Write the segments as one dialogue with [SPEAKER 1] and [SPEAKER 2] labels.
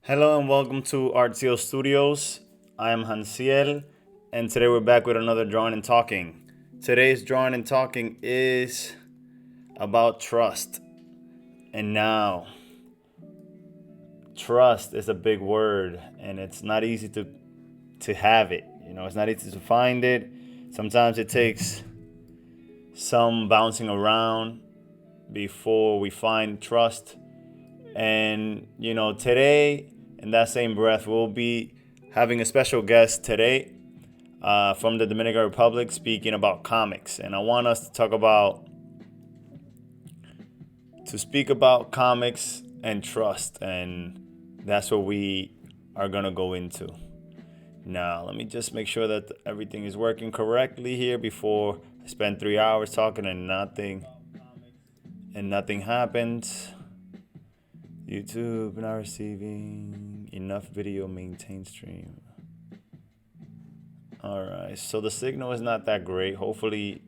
[SPEAKER 1] Hello and welcome to Artclstudios. I am Hansiel, and today we're back with another Drawing and Talking. Today's Drawing and Talking is about trust. And now, trust is a big word, and it's not easy to have it. It's not easy to find it. Sometimes it takes some bouncing around before we find trust. And, today, in that same breath, we'll be having a special guest today from the Dominican Republic speaking about comics. And I want us to speak about comics and trust. And that's what we are going to go into. Now, let me just make sure that everything is working correctly here before I spend 3 hours talking and nothing happens. YouTube not receiving enough video maintain stream. Alright, so the signal is not that great. Hopefully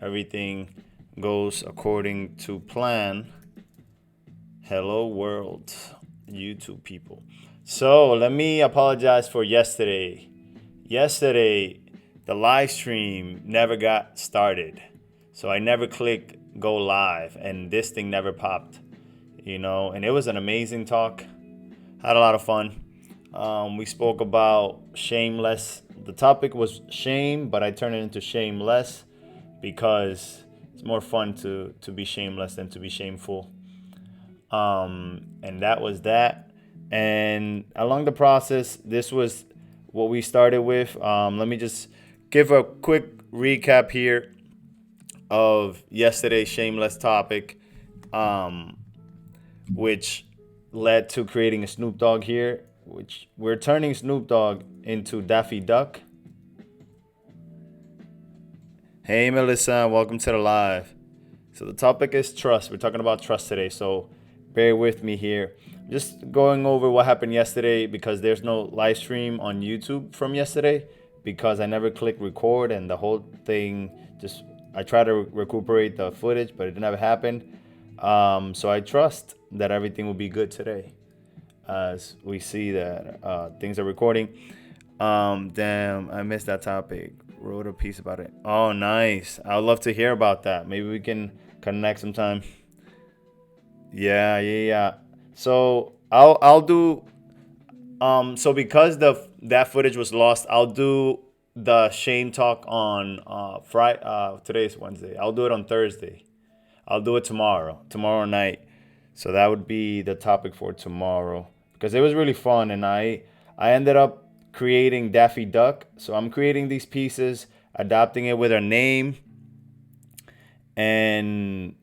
[SPEAKER 1] everything goes according to plan. Hello world, YouTube people. So let me apologize for yesterday. Yesterday, the live stream never got started. So I never clicked go live and this thing never popped. And it was an amazing talk. Had a lot of fun. We spoke about shameless. The topic was shame, but I turned it into shameless because it's more fun to be shameless than to be shameful. And that was that. And along the process, this was what we started with. Let me just give a quick recap here of yesterday's shameless topic. Which led to creating a Snoop Dogg here, which we're turning Snoop Dogg into Daffy Duck. Hey, Melissa, welcome to the live. So the topic is trust. We're talking about trust today, so bear with me here. Just going over what happened yesterday because there's no live stream on YouTube from yesterday because I never clicked record and the whole thing I tried to recuperate the footage, but it never happened. So I trust that everything will be good today as we see that things are recording. Damn, I missed that topic. Wrote a piece about it. Oh, nice. I'd love to hear about that. Maybe we can connect sometime. Yeah. So I'll do so because that footage was lost, I'll do the shame talk on Friday. Today's Wednesday. I'll do it on Thursday. I'll do it tomorrow night. So that would be the topic for tomorrow because it was really fun. And I ended up creating Daffy Duck. So I'm creating these pieces, adapting it with a name and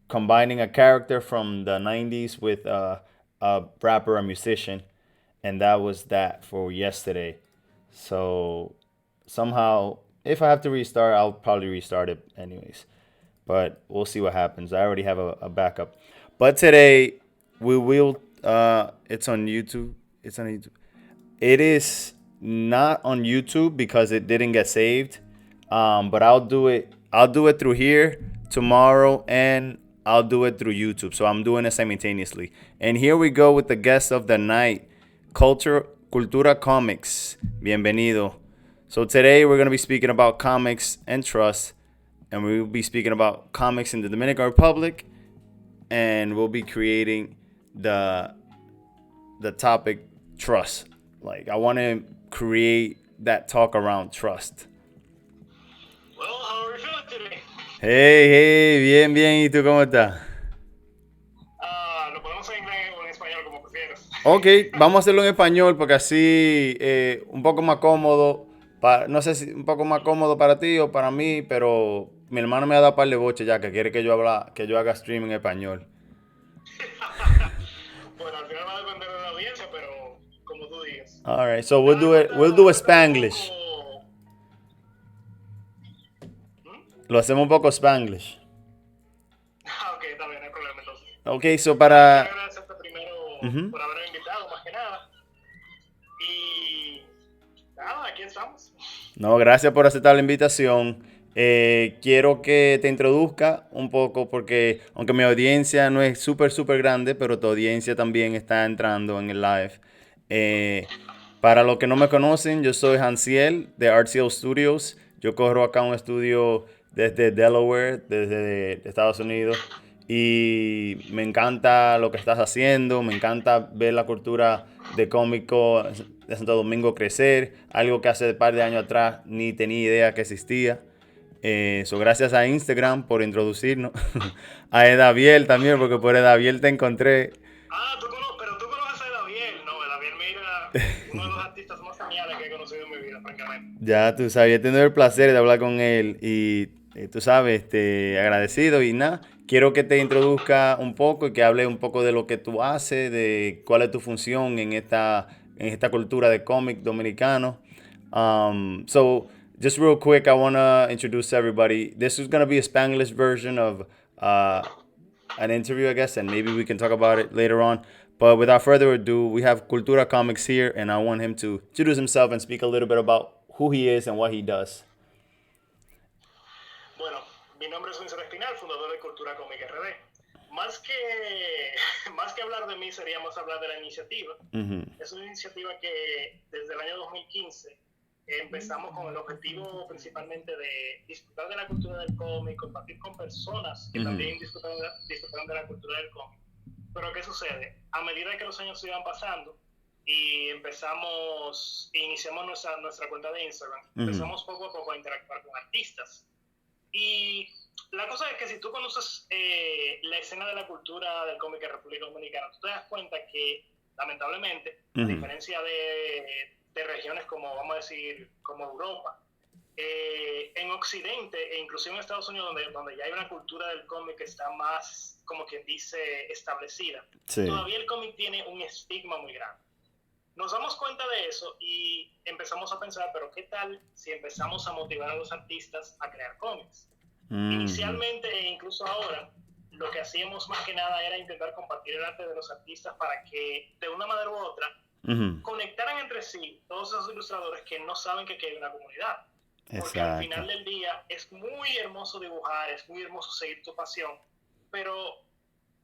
[SPEAKER 1] combining a character from the 90s with a rapper, a musician. And that was that for yesterday. So somehow, if I have to restart, I'll probably restart it anyways. But we'll see what happens. I already have a backup. But today we will. It's on YouTube. It's on YouTube. It is not on YouTube because it didn't get saved. But I'll do it. I'll do it through here tomorrow, and I'll do it through YouTube. So I'm doing it simultaneously. And here we go with the guest of the night, Cultura Comics. Bienvenido. So today we're gonna be speaking about comics and trust. And we will be speaking about comics in the Dominican Republic, and we'll be creating the topic trust. Like I want to create that talk around trust.
[SPEAKER 2] Well, how are you feeling today?
[SPEAKER 1] Hey, bien. ¿Y tú cómo estás?
[SPEAKER 2] Lo podemos en inglés o en español, como prefieras.
[SPEAKER 1] Ok, vamos a hacerlo en español porque así un poco más cómodo. No sé si un poco más cómodo para ti o para mí, pero mi hermano me ha dado un par de boches ya que quiere que yo haga stream en español.
[SPEAKER 2] Bueno, al final va a depender de la audiencia, pero como tú digas.
[SPEAKER 1] All right, so we'll do a Spanglish. Lo hacemos un poco Spanglish.
[SPEAKER 2] Ok, está bien, no hay problema entonces.
[SPEAKER 1] Ok, so
[SPEAKER 2] Quiero
[SPEAKER 1] para...
[SPEAKER 2] agradecerte primero por haberme invitado, más que nada. Y nada, aquí estamos.
[SPEAKER 1] No, gracias por aceptar la invitación. Quiero que te introduzca un poco porque aunque mi audiencia no es súper grande, pero tu audiencia también está entrando en el live. Eh, para los que no me conocen, yo soy Hansiel de Artclstudios. Yo corro acá un estudio desde Delaware, desde Estados Unidos. Y me encanta lo que estás haciendo, me encanta ver la cultura de cómico de Santo Domingo crecer, algo que hace un par de años atrás ni tenía idea que existía. Gracias a Instagram por introducirnos. A Edaviel también, porque por Edaviel te encontré.
[SPEAKER 2] Ah, pero tú conoces a Daviel. No, Daviel Mira, uno de los artistas más geniales que he conocido en mi vida, francamente.
[SPEAKER 1] Ya tú sabes, he tenido el placer de hablar con él y tú sabes, agradecido y nada. Quiero que te introduzca un poco y que hable un poco de lo que tú haces, de cuál es tu función en esta cultura de cómic dominicano. Just real quick, I want to introduce everybody. This is going to be a Spanglish version of uh, an interview, I guess, and maybe we can talk about it later on. But without further ado, we have Cultura Comics here, and I want him to introduce himself and speak a little bit about who he is and what he does.
[SPEAKER 2] Bueno, mi nombre es Espinal, fundador de Cultura Cómica RD. Más que, más que hablar de mí, sería más hablar de la iniciativa. Es una iniciativa que desde el año 2015 empezamos con el objetivo principalmente de disfrutar de la cultura del cómic, compartir con personas que también disfrutan de la cultura del cómic. Pero ¿qué sucede? A medida que los años iban pasando y iniciamos nuestra cuenta de Instagram, empezamos poco a poco a interactuar con artistas. Y la cosa es que si tú conoces la escena de la cultura del cómic en República Dominicana, tú te das cuenta que, lamentablemente, a diferencia de regiones como, vamos a decir, como Europa, en Occidente e inclusive en Estados Unidos, donde ya hay una cultura del cómic que está más, como quien dice, establecida, sí, todavía el cómic tiene un estigma muy grande. Nos damos cuenta de eso y empezamos a pensar, pero ¿qué tal si empezamos a motivar a los artistas a crear cómics? Inicialmente e incluso ahora, lo que hacíamos más que nada era intentar compartir el arte de los artistas para que de una manera u otra conectaran entre sí todos esos ilustradores que no saben que hay una comunidad. Porque al final del día es muy hermoso dibujar, es muy hermoso seguir tu pasión, pero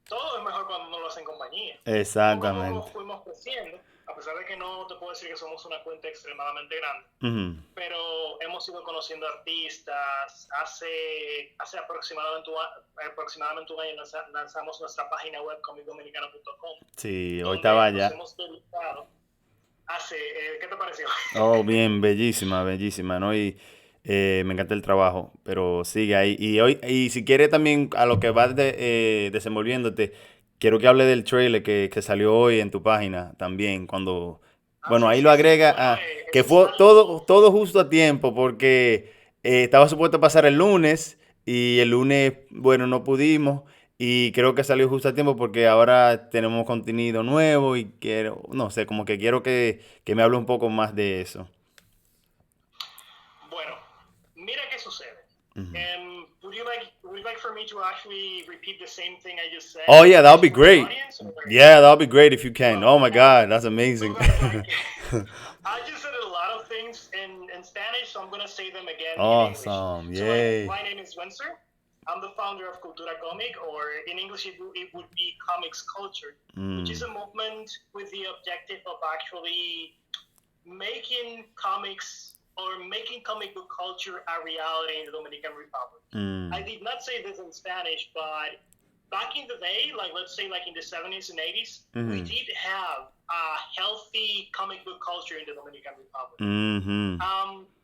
[SPEAKER 2] todo es mejor cuando uno lo hace en compañía.
[SPEAKER 1] Exactamente.
[SPEAKER 2] Como fuimos creciendo, a pesar de que no te puedo decir que somos una cuenta extremadamente grande, pero hemos ido conociendo artistas. Hace aproximadamente un año lanzamos nuestra página web comicdominicano.com.
[SPEAKER 1] Sí, hoy estaba allá.
[SPEAKER 2] ¿Qué te pareció?
[SPEAKER 1] Oh, bien, bellísima, ¿no? Y me encanta el trabajo, pero sigue ahí. Y si quieres también, a lo que vas desenvolviéndote, quiero que hable del trailer que salió hoy en tu página también, cuando... Bueno, ahí lo agrega, que fue todo justo a tiempo, porque estaba supuesto a pasar el lunes, y el lunes, bueno, no pudimos, y creo que salió justo a tiempo porque ahora tenemos contenido nuevo y quiero, no sé, como que quiero que me hable un poco más de eso.
[SPEAKER 2] Bueno, mira qué sucede. Would you like for me to actually repeat the same thing I just said?
[SPEAKER 1] Oh yeah, that would be great. Yeah, that would be great if you can. Oh my God, that's amazing.
[SPEAKER 2] I just said a lot of things in Spanish, so I'm going to say them again
[SPEAKER 1] awesome.
[SPEAKER 2] in English.
[SPEAKER 1] Yay.
[SPEAKER 2] So my name is Wencer. I'm the founder of Cultura Comic, or in English it would be Comics Culture, which is a movement with the objective of actually making comics or making comic book culture a reality in the Dominican Republic. I did not say this in Spanish, but back in the day, like let's say like in the 70s and 80s, we did have a healthy comic book culture in the Dominican Republic.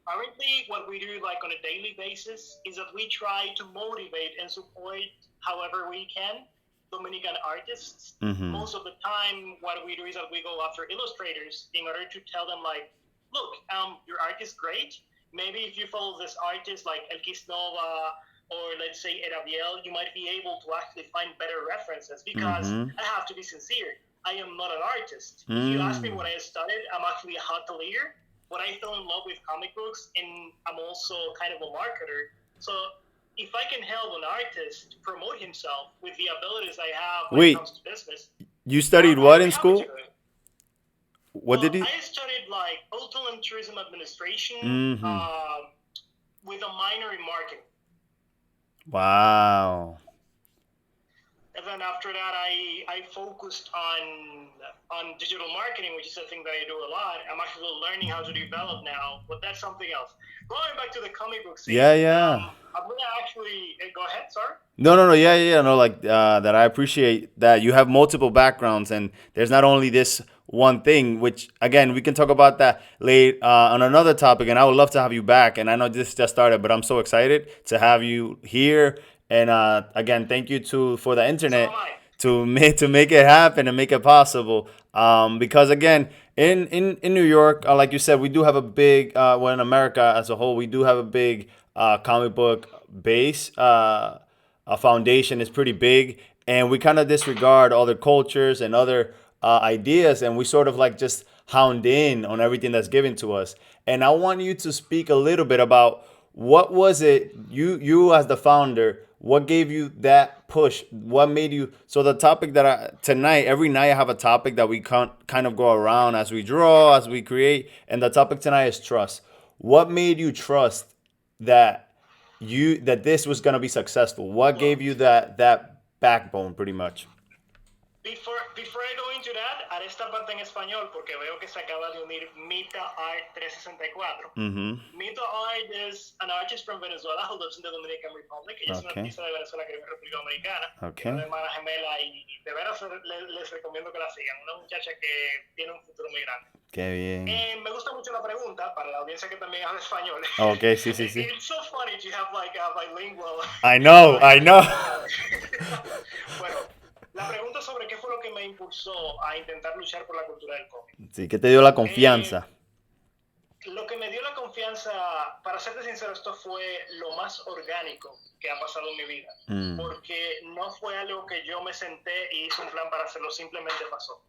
[SPEAKER 2] Currently, what we do like on a daily basis is that we try to motivate and support however we can Dominican artists. Most of the time, what we do is that we go after illustrators in order to tell them like, look, your art is great. Maybe if you follow this artist like Artclstudios or let's say Edaviel, you might be able to actually find better references because I have to be sincere. I am not an artist. If you ask me what I studied, I'm actually a hotelier, but I fell in love with comic books and I'm also kind of a marketer. So if I can help an artist promote himself with the abilities I have when it comes to business.
[SPEAKER 1] You studied what in school? What did you?
[SPEAKER 2] I studied like hotel and tourism administration. with a minor in marketing.
[SPEAKER 1] Wow.
[SPEAKER 2] And then after that, I focused on digital marketing, which is a thing that I do a lot. I'm actually learning how to develop now, but that's something else. Going back to the comic book scene.
[SPEAKER 1] Yeah.
[SPEAKER 2] I'm gonna actually go ahead. Sorry.
[SPEAKER 1] No. Yeah. No, like that. I appreciate that you have multiple backgrounds, and there's not only this one thing. Which again, we can talk about that late on another topic. And I would love to have you back. And I know this just started, but I'm so excited to have you here. And again, thank you for the internet to make it happen and make it possible. Because again, in New York, like you said, we do have a big well, in America as a whole, we do have a big comic book base. A foundation is pretty big, and we kind of disregard other cultures and other ideas, and we sort of like just hound in on everything that's given to us. And I want you to speak a little bit about what was it you as the founder, what gave you that push, what made you. So the topic that tonight, every night I have a topic that we kind of go around as we draw, as we create, and the topic tonight is trust. What made you trust that this was going to be successful? What gave you that backbone, pretty much?
[SPEAKER 2] Before I go into that, haré esta parte en español porque veo que se acaba de unir Mita Art 364. Mita Art is an artist from Venezuela who lives in the Dominican Republic. Ella es una artista de Venezuela que vive en República Dominicana. Una hermana gemela y de veras les recomiendo que la sigan. Una muchacha que tiene un futuro muy grande.
[SPEAKER 1] Qué bien.
[SPEAKER 2] Me gusta mucho la pregunta para la audiencia que también habla español.
[SPEAKER 1] Okay, sí.
[SPEAKER 2] It's so funny to have like a bilingual.
[SPEAKER 1] I know.
[SPEAKER 2] Bueno, la pregunta sobre qué fue lo que me impulsó a intentar luchar por la cultura del cómic.
[SPEAKER 1] Sí, ¿qué te dio la confianza?
[SPEAKER 2] Lo que me dio la confianza, para serte sincero, esto fue lo más orgánico que ha pasado en mi vida. Porque no fue algo que yo me senté y hice un plan para hacerlo, simplemente pasó.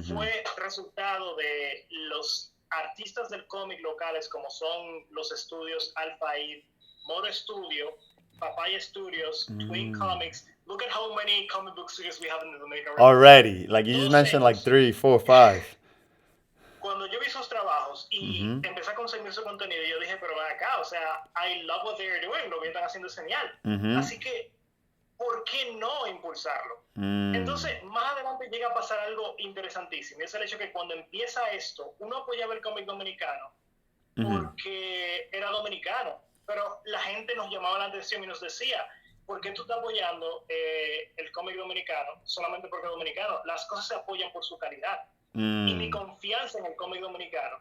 [SPEAKER 2] Fue resultado de los artistas del cómic locales, como son los estudios Alpha Id, Modo Studio, Papaya Studios, Twin Comics. Look at how many comic book studios we have in the Dominican Republic.
[SPEAKER 1] Already, like you just mentioned, like 3, 4, 5.
[SPEAKER 2] Cuando yo vi sus trabajos y empecé a consumir su contenido, yo dije, pero ven acá, o sea, I love what they're doing, lo que están haciendo es genial. Así que, ¿por qué no impulsarlo? Entonces, más adelante llega a pasar algo interesantísimo, y es el hecho que cuando empieza esto, uno apoyaba el cómic dominicano porque era dominicano, pero la gente nos llamaba la atención y nos decía, ¿por qué tú estás apoyando el cómic dominicano solamente porque es dominicano? Las cosas se apoyan por su calidad. Y mi confianza en el cómic dominicano,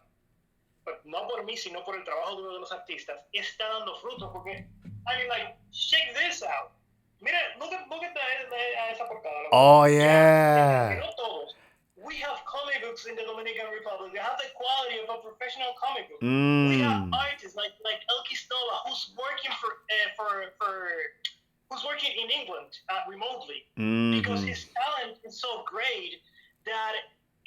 [SPEAKER 2] pues, no por mí, sino por el trabajo duro de los artistas, está dando frutos, porque, I mean, like, check this out. Mira, look at esa portada.
[SPEAKER 1] Oh, yeah.
[SPEAKER 2] No todos. We have comic books in the Dominican Republic. They have the quality of a professional comic book. We have artists like Artclstudios who's working who's working in England remotely because his talent is so great that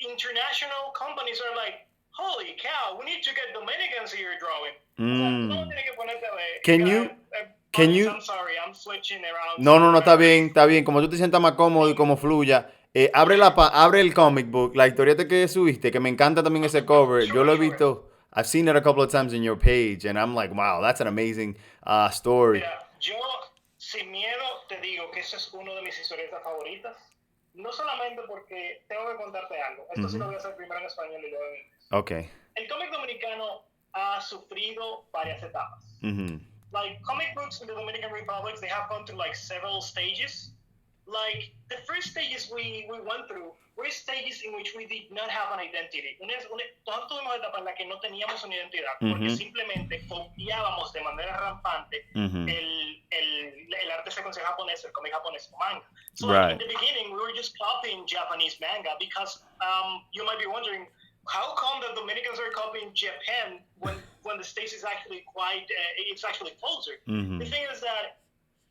[SPEAKER 2] international companies are like, holy cow, we need to get Dominicans here drawing.
[SPEAKER 1] Can you?
[SPEAKER 2] I'm sorry, I'm switching around.
[SPEAKER 1] No, está bien. Como tú te sientas más cómodo y como fluya. Abre el comic book, la historieta que subiste, que me encanta también ese cover. Yo lo he visto. I've seen it a couple of times in your page, and I'm like, wow, that's an amazing story.
[SPEAKER 2] Mira, yo, sin miedo, te digo que ese es uno de mis historietas favoritas. No solamente porque tengo que contarte algo. Esto sí lo voy a hacer primero en español y luego en inglés.
[SPEAKER 1] Okay.
[SPEAKER 2] El cómic dominicano ha sufrido varias etapas. Like, comic books in the Dominican Republic, they have gone through like several stages. Like, the first stages we went through were stages in which we did not have an identity. Nosotros tuvimos etapas en las que no teníamos una identidad, porque simplemente copiábamos de manera rampante el arte secuencial japonés, el cómic japonés o manga. So like, in the beginning, we were just copying Japanese manga because you might be wondering, how come the Dominicans are copying Japan when the States is actually it's actually closer? The thing is that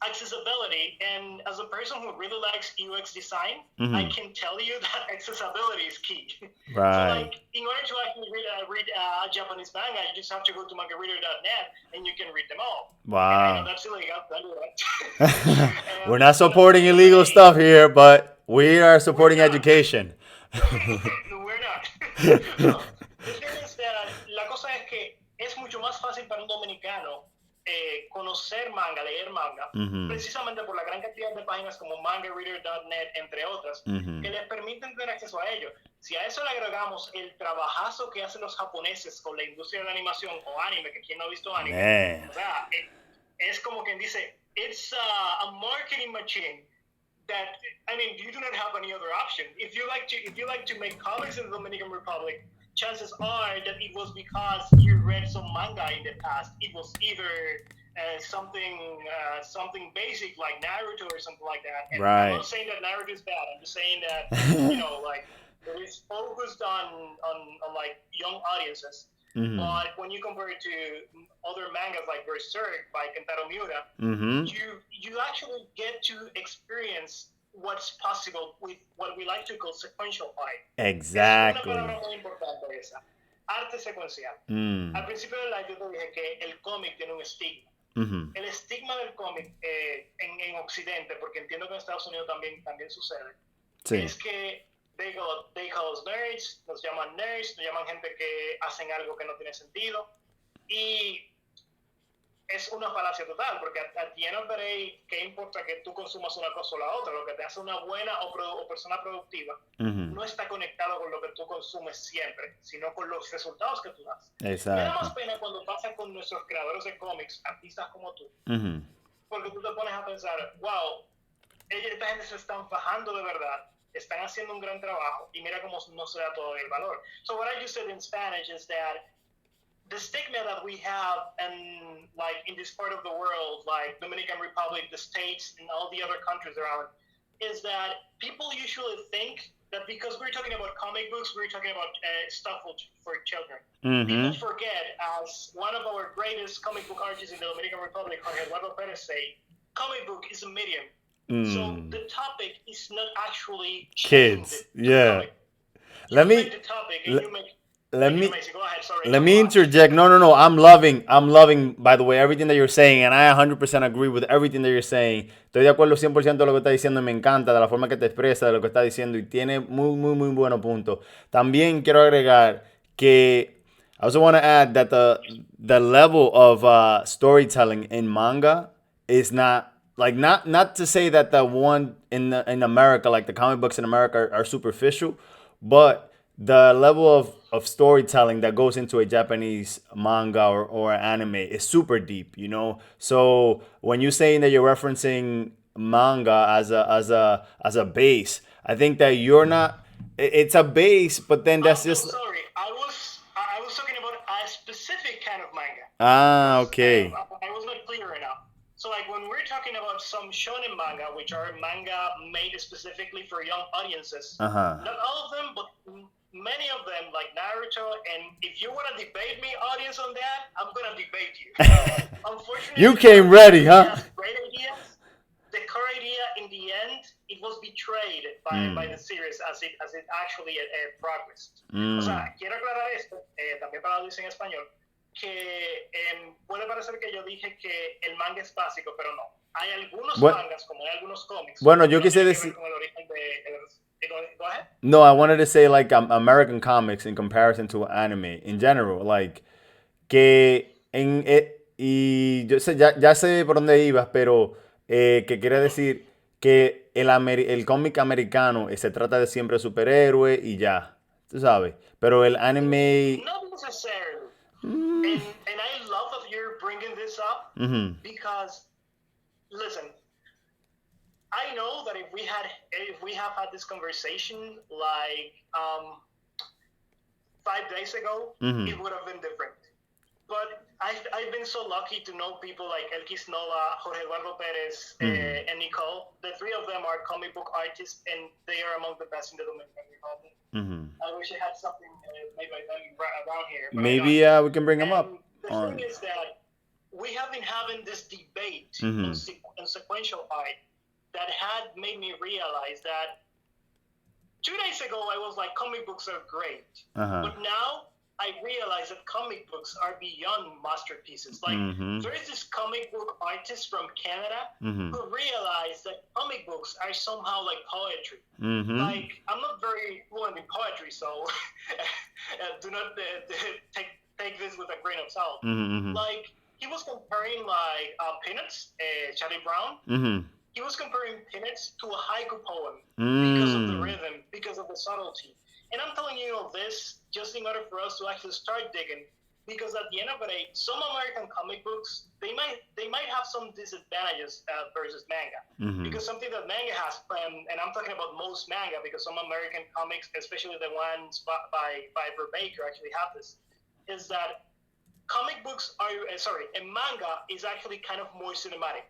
[SPEAKER 2] accessibility, and as a person who really likes UX design, I can tell you that accessibility is key.
[SPEAKER 1] Right.
[SPEAKER 2] So, like, in order to actually read Japanese manga, you just have to go to mangareader.net and you can read them all.
[SPEAKER 1] Wow.
[SPEAKER 2] And I know that's illegal. Don't do that.
[SPEAKER 1] We're not supporting illegal stuff here, but we are supporting education.
[SPEAKER 2] We're not. No. The thing is that la cosa es que es mucho más fácil para un dominicano conocer manga, leer manga, precisamente por la gran cantidad de páginas como mangareader.net, entre otras, que les permiten tener acceso a ello. Si a eso le agregamos el trabajazo que hacen los japoneses con la industria de la animación o anime, que quien no ha visto anime, o sea, es como quien dice, it's a marketing machine that, I mean, you do not have any other option. If you like to make comics in the Dominican Republic, chances are that it was because you read some manga in the past. It was either something basic like Naruto or something like that. And
[SPEAKER 1] right.
[SPEAKER 2] I'm not saying that Naruto is bad. I'm just saying that like it is focused on like young audiences. But when you compare it to other mangas like Berserk by Kentaro Miura, you actually get to experience what's possible with what we like to call sequential art.
[SPEAKER 1] Exactly.
[SPEAKER 2] Es una palabra muy importante esa. Arte secuencial. Al principio del live yo te dije que el cómic tiene un estigma. El estigma del cómic en Occidente, porque entiendo que en Estados Unidos también sucede, es que they call us nerds, nos llaman gente que hacen algo que no tiene sentido, y es una falacia total, porque at the end of the day, ¿qué importa que tú consumas una cosa o la otra? Lo que te hace una buena o persona productiva no está conectado con lo que tú consumes siempre, sino con los resultados que tú das.
[SPEAKER 1] Exacto.
[SPEAKER 2] Me da más pena cuando pasa con nuestros creadores de cómics, artistas como tú, porque tú te pones a pensar, wow, esta gente se están fajando de verdad, están haciendo un gran trabajo, y mira cómo no se da todo el valor. So what I just said in Spanish is that the stigma that we have and like in this part of the world, like Dominican Republic, the States, and all the other countries around, is that people usually think that because we're talking about comic books, we're talking about stuff for children. People forget, as one of our greatest comic book artists in the Dominican Republic, Jorge Eduardo Perez, say, comic book is a medium. So the topic is not actually
[SPEAKER 1] kids. Yeah. Let me interject. No. I'm loving, by the way, everything that you're saying, and I 100% agree with everything that you're saying. Estoy de acuerdo 100% de lo que está diciendo y me encanta de la forma que te expresa, de lo que está diciendo, y tiene muy buenos puntos. También quiero agregar que I also want to add that the level of storytelling in manga is not to say that the one in America, like the comic books in America, are superficial, but the level of storytelling that goes into a Japanese manga or anime is super deep, So when you're saying that you're referencing manga as a base, I think that you're not. It's a base, but then that's just.
[SPEAKER 2] Sorry, I was talking about a specific kind of manga.
[SPEAKER 1] Okay.
[SPEAKER 2] I was not clear enough. So like when we're talking about some shonen manga, which are manga made specifically for young audiences, not all of them, but many of them, like Naruto, and if you want to debate me, audience, on that, I'm going to debate you. Unfortunately,
[SPEAKER 1] you came ready, huh?
[SPEAKER 2] Great ideas. The core idea, in the end, it was betrayed by the series as it actually progressed. O sea, quiero aclarar esto, también para lo en español, que puede parecer que yo dije que el manga es básico, pero no. Hay algunos mangas, como hay algunos cómics.
[SPEAKER 1] Bueno, yo quise decir.
[SPEAKER 2] Go ahead.
[SPEAKER 1] No, I wanted to say like American comics in comparison to anime in general, like que y yo sé ya sé por dónde ibas, pero que quiere decir que el cómic americano se trata de siempre superhéroe y ya, tú sabes, pero el anime.
[SPEAKER 2] Not necessarily. And I love that you're bringing this up because, listen, I know that if we have had this conversation like 5 days ago, it would have been different. But I've been so lucky to know people like Elkis Nova, Jorge Eduardo Perez, and Nicole. The three of them are comic book artists, and they are among the best in the Dominican Republic. I wish I had something made by them around here.
[SPEAKER 1] Maybe we can bring them up.
[SPEAKER 2] The thing is that we have been having this debate on sequential art that had made me realize that 2 days ago I was like, comic books are great. But now I realize that comic books are beyond masterpieces. Like, there is this comic book artist from Canada who realized that comic books are somehow like poetry. Like, I'm not very fluent in poetry, so do not take this with a grain of salt. Like, he was comparing like Peanuts, Charlie Brown.
[SPEAKER 1] Mm-hmm.
[SPEAKER 2] He was comparing Peanuts to a haiku poem because of the
[SPEAKER 1] Mm.
[SPEAKER 2] rhythm, because of the subtlety. And I'm telling you all this just in order for us to actually start digging, because at the end of the day, some American comic books they might have some disadvantages versus manga,
[SPEAKER 1] Mm-hmm.
[SPEAKER 2] because something that manga has, and I'm talking about most manga, because some American comics, especially the ones by Verbaker, actually have this, is that comic books are sorry, a manga is actually kind of more cinematic.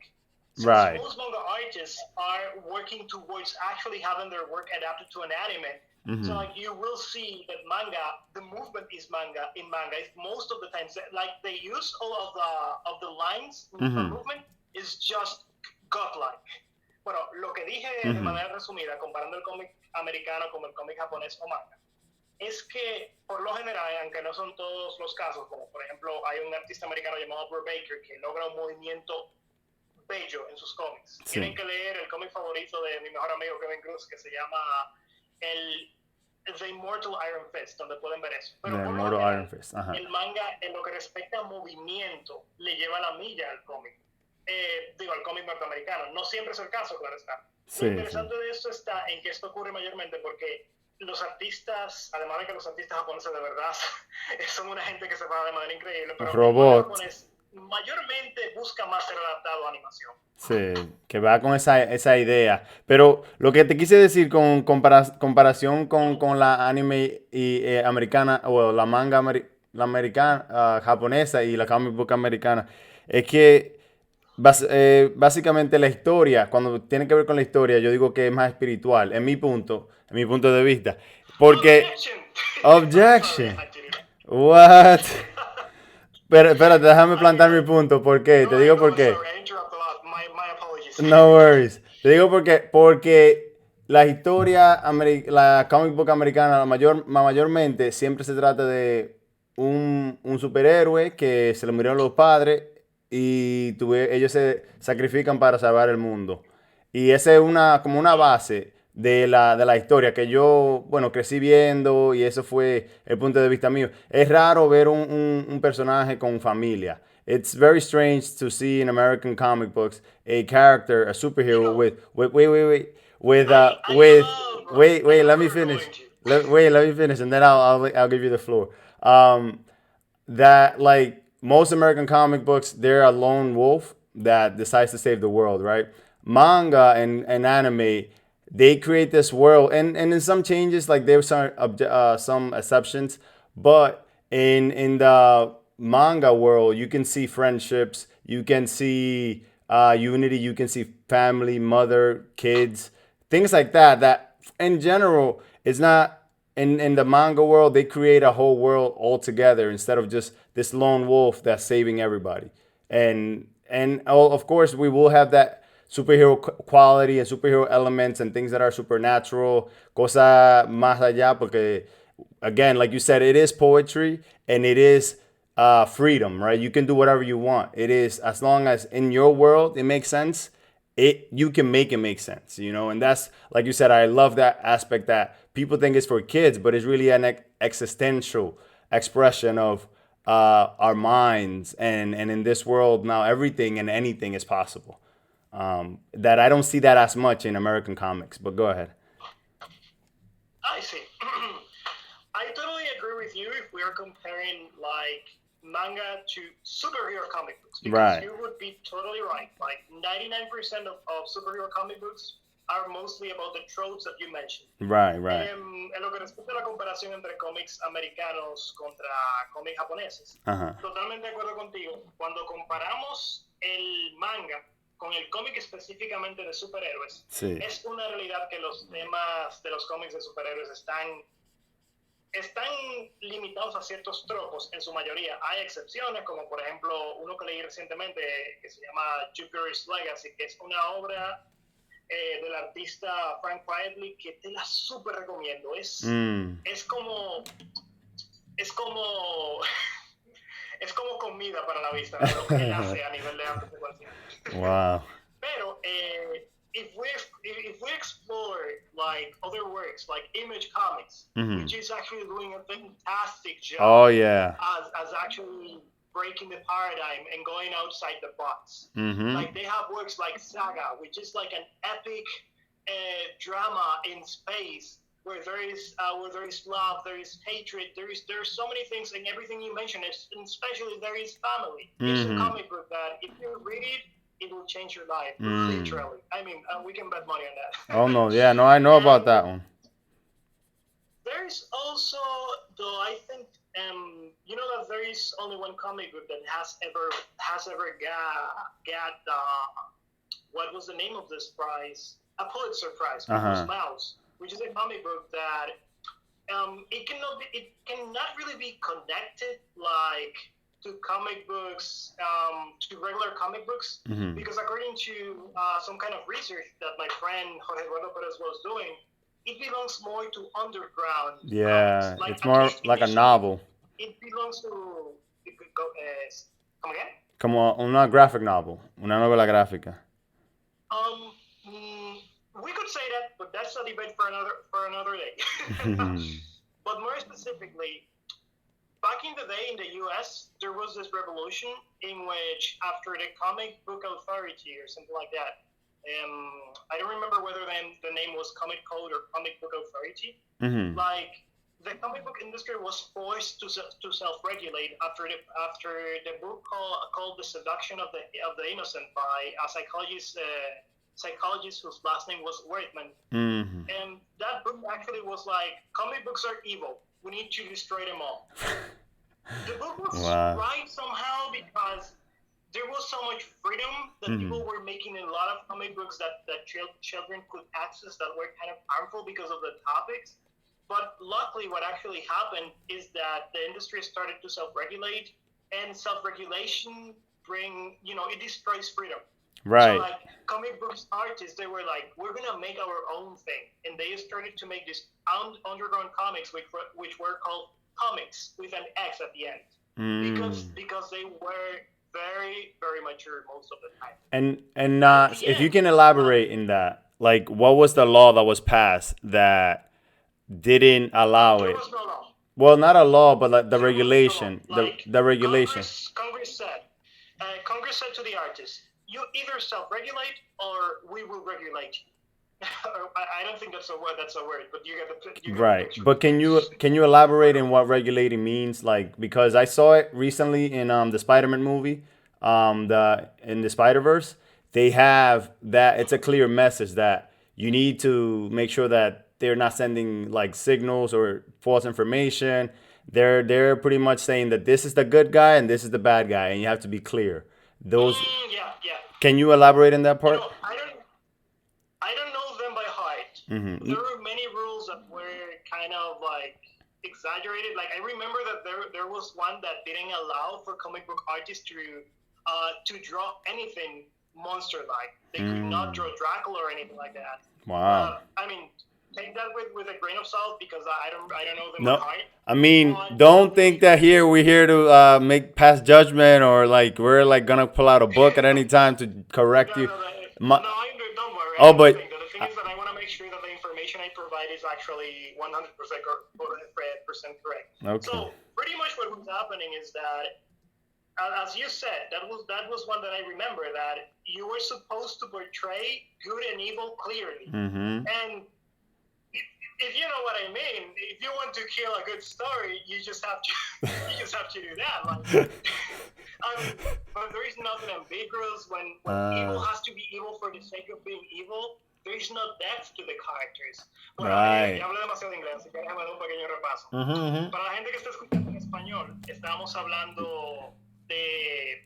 [SPEAKER 2] Since
[SPEAKER 1] Right.
[SPEAKER 2] most manga artists are working towards actually having their work adapted to an anime, so
[SPEAKER 1] Mm-hmm.
[SPEAKER 2] like you will see that manga, the movement is manga in manga. Most of the times, like the use of the lines for
[SPEAKER 1] Mm-hmm.
[SPEAKER 2] movement is just godlike. Bueno, lo que dije de
[SPEAKER 1] Mm-hmm.
[SPEAKER 2] manera resumida, comparando el cómic americano con el cómic japonés o manga, es que por lo general, aunque no son todos los casos, como por ejemplo hay un artista americano llamado Bruce Baker que logra un movimiento bello en sus cómics.
[SPEAKER 1] Sí.
[SPEAKER 2] Tienen que leer el cómic favorito de mi mejor amigo Kevin Cruz, que se llama The Immortal Iron Fist, donde pueden ver eso. Pero
[SPEAKER 1] The
[SPEAKER 2] por lo
[SPEAKER 1] Immortal
[SPEAKER 2] general,
[SPEAKER 1] Iron Fist. Ajá.
[SPEAKER 2] el manga, en lo que respecta a movimiento, le lleva la milla al cómic. Digo, al cómic norteamericano. No siempre es el caso, claro está.
[SPEAKER 1] Sí,
[SPEAKER 2] Lo interesante de esto está en que esto ocurre mayormente porque los artistas, además de que los artistas japoneses de verdad son una gente que se va de manera increíble, pero
[SPEAKER 1] Robot.
[SPEAKER 2] el japonés mayormente busca más ser adaptado a animación.
[SPEAKER 1] Sí, que va con esa idea. Pero lo que te quise decir con comparación con la anime y, americana, o la manga la americana, japonesa y la comic book americana, es que básicamente la historia, cuando tiene que ver con la historia, yo digo que es más espiritual, en mi punto de vista. Porque... Objection. What? Pero espérate, déjame plantar mi punto. ¿Por qué? Te digo por qué. No worries. Te digo porque la historia, la comic book americana, mayormente siempre se trata de un superhéroe que se le murieron los padres y ellos se sacrifican para salvar el mundo. Y esa es como una base de la historia que yo, bueno, crecí viendo y eso fue el punto de vista mío. Es raro ver un personaje con familia. It's very strange to see in American comic books a character, a superhero wait, let me finish. Let me finish, and then I'll give you the floor. That like most American comic books, they're a lone wolf that decides to save the world, right? Manga and anime, they create this world, and in some changes, like there's some exceptions, but in the manga world, you can see friendships, you can see unity, you can see family, mother, kids, things like that. That in general is not in the manga world. They create a whole world altogether instead of just this lone wolf that's saving everybody. And of course we will have that superhero quality and superhero elements and things that are supernatural, cosa más allá, porque again, like you said, it is poetry and it is freedom, right? You can do whatever you want. It is, as long as in your world it makes sense, you can make it make sense, and that's, like you said, I love that aspect that people think it's for kids, but it's really an existential expression of our minds, and in this world now everything and anything is possible. That I don't see that as much in American comics, but go ahead.
[SPEAKER 2] I see. I totally agree with you if we are comparing like manga to superhero comic books, because
[SPEAKER 1] Right.
[SPEAKER 2] you would be totally right. Like 99% of superhero comic books are mostly about the tropes that you mentioned.
[SPEAKER 1] Right.
[SPEAKER 2] En lo que respecta a la comparación entre cómics americanos contra cómics japoneses,
[SPEAKER 1] Uh-huh.
[SPEAKER 2] totalmente de acuerdo contigo. Cuando comparamos el manga con el cómic específicamente de superhéroes,
[SPEAKER 1] Sí.
[SPEAKER 2] es una realidad que los temas de los cómics de superhéroes están limitados a ciertos tropos en su mayoría. Hay excepciones, como por ejemplo uno que leí recientemente que se llama Jupiter's Legacy, que es una obra del artista Frank Quietly que te la súper recomiendo. Es como es como comida para la vista, ¿no? Lo que él hace a nivel de arte secuencial.
[SPEAKER 1] Wow.
[SPEAKER 2] Pero if we explore like other works like Image Comics, which is actually doing a fantastic job.
[SPEAKER 1] Oh yeah.
[SPEAKER 2] As actually breaking the paradigm and going outside the box.
[SPEAKER 1] Mm-hmm.
[SPEAKER 2] Like they have works like Saga, which is like an epic drama in space where there is love, there is hatred, there's so many things, and everything you mentioned, and especially there is family. It's a comic book that if you read it, it will change your life, literally. I mean, we can bet money on that.
[SPEAKER 1] Oh no, yeah, no, I know about that one.
[SPEAKER 2] There's also, though, I think, you know that there is only one comic book that has ever got what was the name of this prize? A Pulitzer Prize, which was Mouse, which is a comic book that it cannot really be connected like to comic books, to regular comic books, because according to some kind of research that my friend Jorge Eduardo Perez was doing, it belongs more to underground comics. Like,
[SPEAKER 1] it's more like a novel.
[SPEAKER 2] It belongs to come again?
[SPEAKER 1] Como una graphic novel, una novela gráfica.
[SPEAKER 2] We could say that, but that's a debate for another day. But more specifically, back in the day in the U.S., there was this revolution in which, after the Comic Book Authority or something like that, I don't remember whether the name was Comic Code or Comic Book Authority. Like, the comic book industry was forced to self-regulate after the book called The Seduction of the Innocent by a psychologist whose last name was Whitman. And that book actually was like, comic books are evil. We need to destroy them all. The book was right somehow because there was so much freedom that people were making a lot of comic books that children could access that were kind of harmful because of the topics. But luckily, what actually happened is that the industry started to self-regulate, and self-regulation it destroys freedom.
[SPEAKER 1] Right.
[SPEAKER 2] So, like, comic books artists, they were like, we're going to make our own thing. And they started to make these underground comics, which were called comics with an X at the end. Because they were very, very mature most of the time.
[SPEAKER 1] And if you can elaborate in that, like, what was the law that was passed that didn't allow it?
[SPEAKER 2] There was no law.
[SPEAKER 1] Well, not a law, but like the regulation. The regulation.
[SPEAKER 2] Congress said to the artists, you either self-regulate or we will regulate you. I don't think that's a word, but you get the
[SPEAKER 1] right. But can you elaborate in what regulating means? Like, because I saw it recently in the Spider-Man movie, in the Spider-Verse, they have that. It's a clear message that you need to make sure that they're not sending like signals or false information. They're pretty much saying that this is the good guy and this is the bad guy, and you have to be clear. Those.
[SPEAKER 2] Yeah.
[SPEAKER 1] Can you elaborate on that part?
[SPEAKER 2] I don't know them by heart. There were many rules that were kind of like exaggerated. Like, I remember that there was one that didn't allow for comic book artists to draw anything monster-like. They could not draw Dracula or anything like that.
[SPEAKER 1] Wow.
[SPEAKER 2] I mean, take that with a grain of salt because I don't know them
[SPEAKER 1] no,
[SPEAKER 2] by heart.
[SPEAKER 1] I mean, don't think that we're here to pass judgment or like we're like gonna pull out a book at any time to correct you.
[SPEAKER 2] Don't worry.
[SPEAKER 1] Oh, but
[SPEAKER 2] the thing is that I want to make sure that the information I provide is actually 100% correct.
[SPEAKER 1] Okay.
[SPEAKER 2] So pretty much what was happening is that, as you said, that was one that I remember, that you were supposed to portray good and evil clearly, and if you know what I mean, if you want to kill a good story, you just have to do that. Like, but there is nothing ambiguous when evil has to be evil for the sake of being evil. There is no depth to the characters. Bueno,
[SPEAKER 1] right.
[SPEAKER 2] Ya hablé demasiado de inglés, así que déjame dar un pequeño repaso. Para la gente que está escuchando en español, estábamos hablando de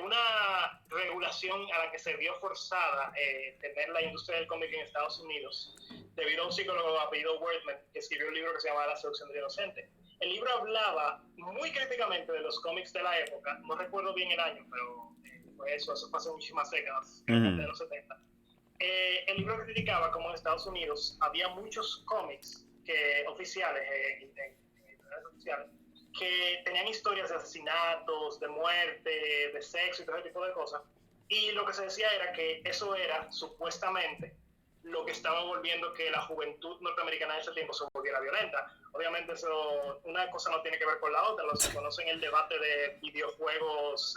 [SPEAKER 2] una regulación a la que se vio forzada tener la industria del cómic en Estados Unidos debido a un psicólogo de apellido Whitman que escribió un libro que se llamaba La seducción del inocente. El libro hablaba muy críticamente de los cómics de la época, no recuerdo bien el año, pero eso fue hace muchísimas décadas, de los 70. El libro criticaba cómo en Estados Unidos había muchos cómics oficiales, que tenían historias de asesinatos, de muerte, de sexo y todo ese tipo de cosas. Y lo que se decía era que eso era supuestamente lo que estaba volviendo que la juventud norteamericana en ese tiempo se volviera violenta. Obviamente eso, una cosa no tiene que ver con la otra. Los que conocen el debate de videojuegos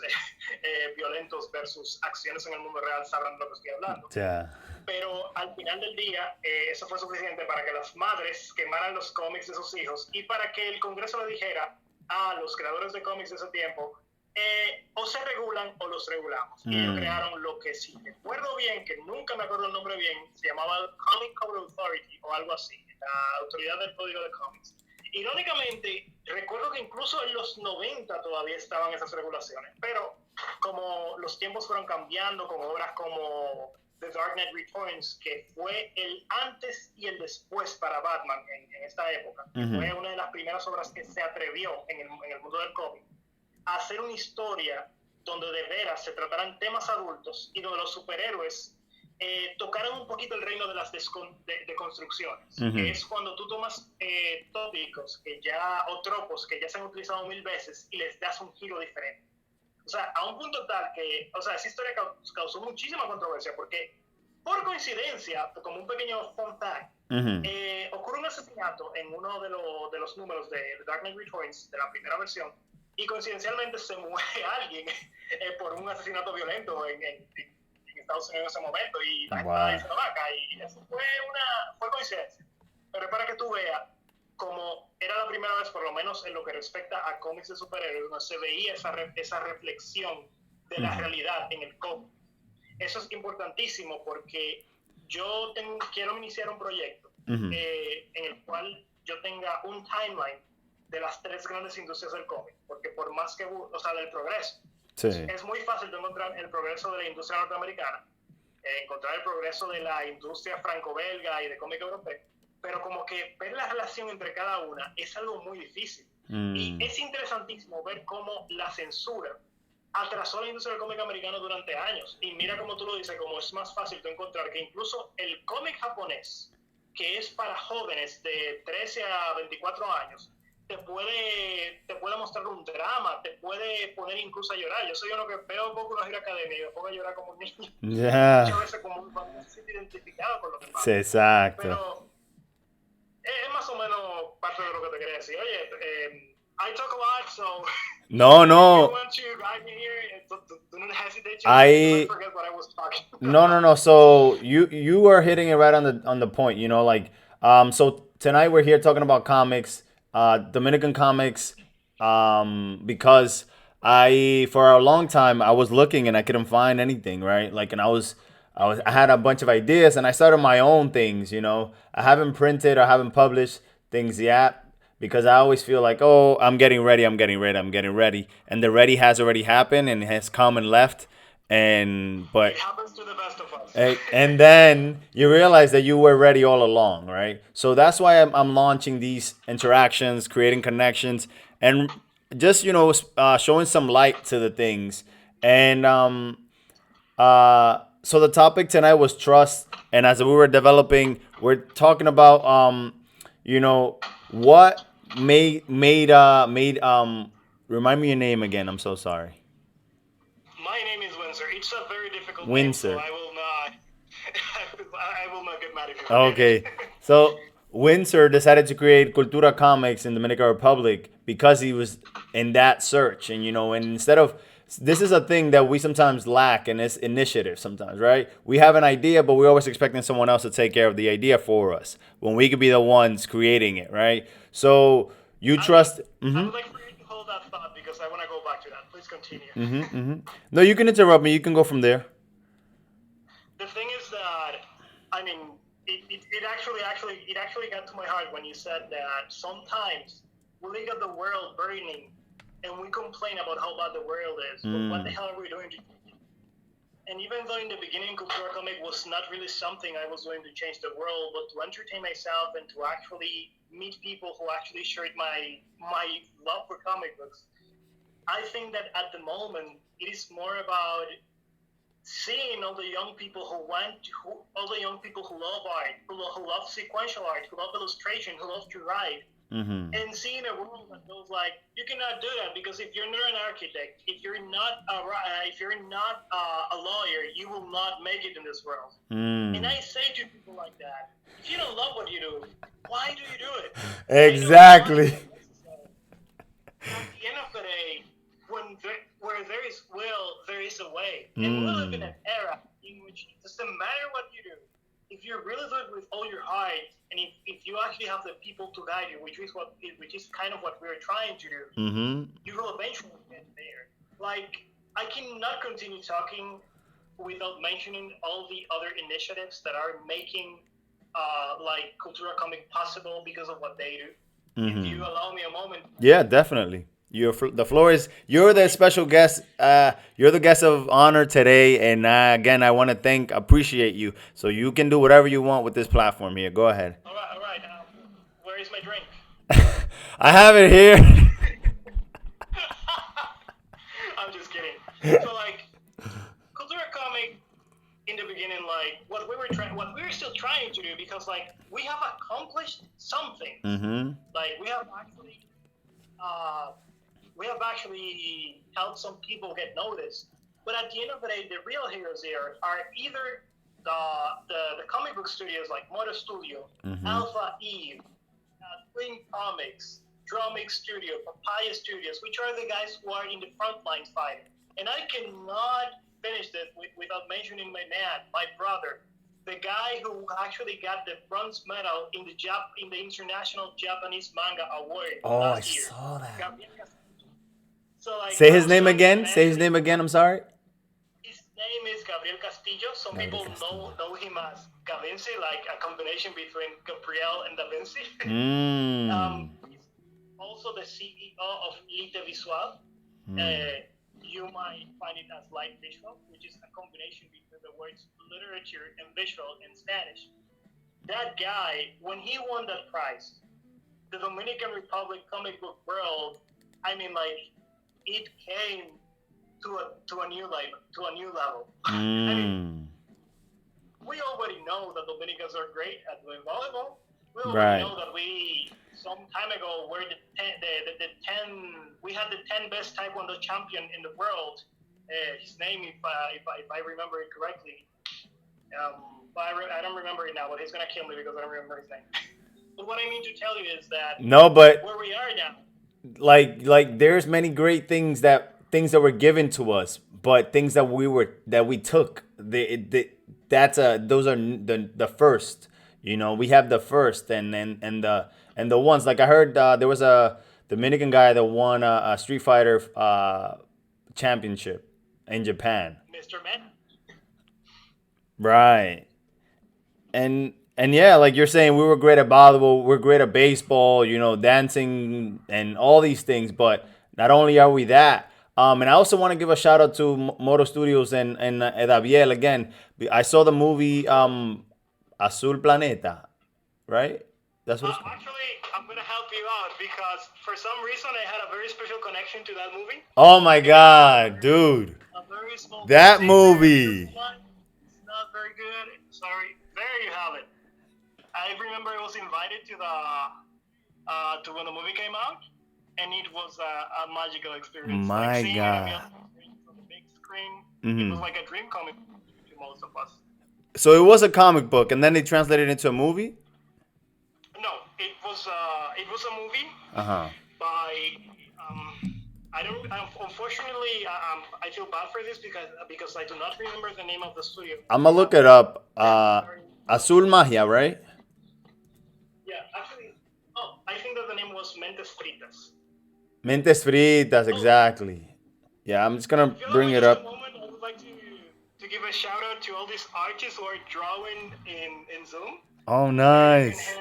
[SPEAKER 2] violentos versus acciones en el mundo real sabrán de lo que estoy hablando.
[SPEAKER 1] Yeah.
[SPEAKER 2] Pero al final del día, eso fue suficiente para que las madres quemaran los cómics de sus hijos y para que el Congreso le dijera a los creadores de cómics de ese tiempo, o se regulan o los regulamos. Y ellos crearon lo que, si recuerdo bien, que nunca me acuerdo el nombre bien, se llamaba Comic Code Authority o algo así, la Autoridad del Código de Cómics. Irónicamente, recuerdo que incluso en los 90 todavía estaban esas regulaciones, pero como los tiempos fueron cambiando con obras como The Dark Knight Returns, que fue el antes y el después para Batman en esta época, que fue una de las primeras obras que se atrevió en el mundo del cómic a hacer una historia donde de veras se trataran temas adultos y donde los superhéroes tocaran un poquito el reino de las deconstrucciones, que es cuando tú tomas tópicos o tropos que ya se han utilizado 1000 veces y les das un giro diferente. O sea, a un punto tal que, o sea, esa historia causó muchísima controversia porque, por coincidencia, como un pequeño fun fact, ocurre un asesinato en uno de los números de The Dark Knight Returns, de la primera versión, y coincidencialmente se muere alguien por un asesinato violento en Estados Unidos en ese momento, y la gente estaba diciendo vaca, y eso fue coincidencia. Pero es para que tú veas como era la primera vez, por lo menos en lo que respecta a cómics de superhéroes, donde se veía esa reflexión de la realidad en el cómic. Eso es importantísimo porque yo quiero iniciar un proyecto en el cual yo tenga un timeline de las 3 grandes industrias del cómic, porque por más que, o sea, del progreso, es muy fácil de encontrar el progreso de la industria norteamericana, encontrar el progreso de la industria franco-belga y de cómic europeo, pero como que ver la relación entre cada una es algo muy difícil. Y es interesantísimo ver cómo la censura atrasó la industria del cómic americano durante años. Y mira como tú lo dices, como es más fácil de encontrar que incluso el cómic japonés, que es para jóvenes de 13 a 24 años, te puede mostrar un drama, te puede poner incluso a llorar. Yo soy uno que veo poco una Hero Academia y me pongo a llorar como un niño. Muchas veces como un familiar se siente identificado con lo que pasa.
[SPEAKER 1] Sí, exacto.
[SPEAKER 2] Pero es más o menos parte de lo que te quería decir. Oye, I talk a lot, so
[SPEAKER 1] no.
[SPEAKER 2] If you want to guide me here, do not hesitate to I forget what I was talking about.
[SPEAKER 1] No. So you are hitting it right on the point. You know, like so tonight we're here talking about comics, Dominican comics, because for a long time I was looking and I couldn't find anything, right? Like, and I had a bunch of ideas and I started my own things. You know, I haven't printed or haven't published things yet, because I always feel like, oh, I'm getting ready, and the ready has already happened and has come and left, but
[SPEAKER 2] it happens to the best of us.
[SPEAKER 1] and then you realize that you were ready all along, right? So that's why I'm launching these interactions, creating connections, and just showing some light to the things. And so the topic tonight was trust, and as we were developing, we're talking about what made remind me your name again. I'm so sorry.
[SPEAKER 2] My name is Windsor. It's a very difficult
[SPEAKER 1] Windsor.
[SPEAKER 2] name, so I will not get mad if you
[SPEAKER 1] Okay. So Windsor decided to create Cultura Comics in the Dominican Republic because he was in that search, and and instead of, this is a thing that we sometimes lack, and it's initiative sometimes, right? We have an idea, but we're always expecting someone else to take care of the idea for us when we could be the ones creating it, right? So you trust.
[SPEAKER 2] I would like for you to hold that thought because I want to go back to that. Please continue.
[SPEAKER 1] No, you can interrupt me. You can go from there.
[SPEAKER 2] The thing is that, I mean, it actually got to my heart when you said that sometimes we look at the world burning and we complain about how bad the world is, but what the hell are we doing to change it? And even though in the beginning Cultura Comic was not really something I was doing to change the world, but to entertain myself and to actually meet people who actually shared my love for comic books, I think that at the moment it is more about seeing all the young people who love art, who love sequential art, who love illustration, who love to write, and seeing a world that goes like, you cannot do that because if you're not an architect, if you're not a lawyer, you will not make it in this world. And I say to people like that, if you don't love what you do, why do you do it?
[SPEAKER 1] Exactly.
[SPEAKER 2] At the end of the day, where there is will, there is a way. And we live in an era in which it doesn't matter what you do. If you really do it with all your heart, and if you actually have the people to guide you, which is kind of what we're trying to do, you will eventually get there. Like, I cannot continue talking without mentioning all the other initiatives that are making like Cultura Comic possible because of what they do. If you allow me a moment.
[SPEAKER 1] Yeah, definitely. The floor is, you're the special guest. You're the guest of honor today, and again, I want to appreciate you. So you can do whatever you want with this platform here. Go ahead.
[SPEAKER 2] All right. Where is my drink?
[SPEAKER 1] I have it here.
[SPEAKER 2] I'm just kidding. So like, Cultura Comic in the beginning, like what we were still trying to do, because like we have accomplished something. Like we have actually helped some people get noticed. But at the end of the day, the real heroes here are either the comic book studios like Motor Studio, Alpha Eve, Twin Comics, Dromic Studio, Papaya Studios, which are the guys who are in the front lines fighting. And I cannot finish this without mentioning my man, my brother, the guy who actually got the bronze medal in the International Japanese Manga Award last year.
[SPEAKER 1] Saw that.
[SPEAKER 2] So, like,
[SPEAKER 1] Say his name again. I'm sorry.
[SPEAKER 2] His name is Gabriel Castillo. Some people know him as Da Vinci, like a combination between Gabriel and Da Vinci. He's also the CEO of Lite Visual. You might find it as light visual, which is a combination between the words literature and visual in Spanish. That guy, when he won that prize, the Dominican Republic comic book world, I mean, like, it came to a new level. I mean, we already know that Dominicans are great at doing volleyball. We already know that we, some time ago, were we had the 10 best Taekwondo champion in the world. His name, if I remember it correctly, I don't remember it now, but he's gonna kill me because I don't remember his name. But what I mean to tell you is that where we are now,
[SPEAKER 1] like there's many great things that were given to us, but things that we took. Those are the first. You know, we have the first, and the ones, like I heard there was a Dominican guy that won a Street Fighter championship in Japan.
[SPEAKER 2] Mr. Man.
[SPEAKER 1] Right. And yeah, like you're saying, we were great at volleyball, we're great at baseball, you know, dancing and all these things. But not only are we that, and I also want to give a shout out to Moto Studios and Edaviel again. I saw the movie Azul Planeta, right? That's what it's called.
[SPEAKER 2] Actually, I'm gonna help you out because for some reason I had a very special connection to that movie.
[SPEAKER 1] Oh my God, dude!
[SPEAKER 2] A very small
[SPEAKER 1] that movie.
[SPEAKER 2] It's not very good. Sorry. There you have it. I remember I was invited to when the movie came out, and it was a magical experience.
[SPEAKER 1] My
[SPEAKER 2] like
[SPEAKER 1] God!
[SPEAKER 2] On the big screen, it was like a dream comic to most of us.
[SPEAKER 1] So it was a comic book, and then they translated it into a movie.
[SPEAKER 2] No, it was a movie by unfortunately I feel bad for this because I do not remember the name of the studio.
[SPEAKER 1] I'm gonna look it up. Azul Magia, right?
[SPEAKER 2] Yeah, actually, I think that the name was Mentes Fritas.
[SPEAKER 1] Mentes Fritas, exactly. Yeah, I'm just gonna bring it up.
[SPEAKER 2] At the moment, I would like to give a shout out to all these artists who are drawing in Zoom.
[SPEAKER 1] Oh, nice.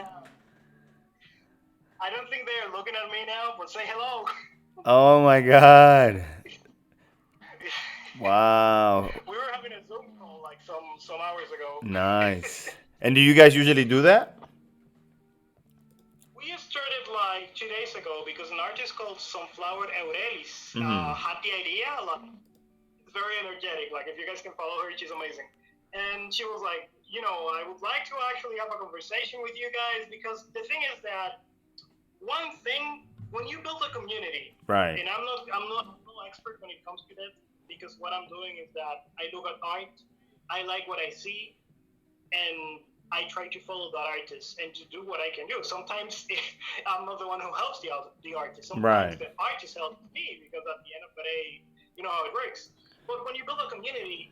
[SPEAKER 2] I don't think they are looking at me now, but say hello.
[SPEAKER 1] Oh my God. Wow.
[SPEAKER 2] We were having a Zoom call like some hours ago.
[SPEAKER 1] Nice. And do you guys usually do that?
[SPEAKER 2] We started like 2 days ago because an artist called Sunflower Aurelis had the idea. Like, it's very energetic. Like, if you guys can follow her, she's amazing. And she was like, I would like to actually have a conversation with you guys because the thing is that one thing, when you build a community,
[SPEAKER 1] Right.
[SPEAKER 2] and I'm no expert when it comes to that, because what I'm doing is that I look at art, I like what I see, and I try to follow that artist and to do what I can do. Sometimes I'm not the one who helps the artist. Sometimes the artist helps me, because at the end of the day, you know how it works. But when you build a community,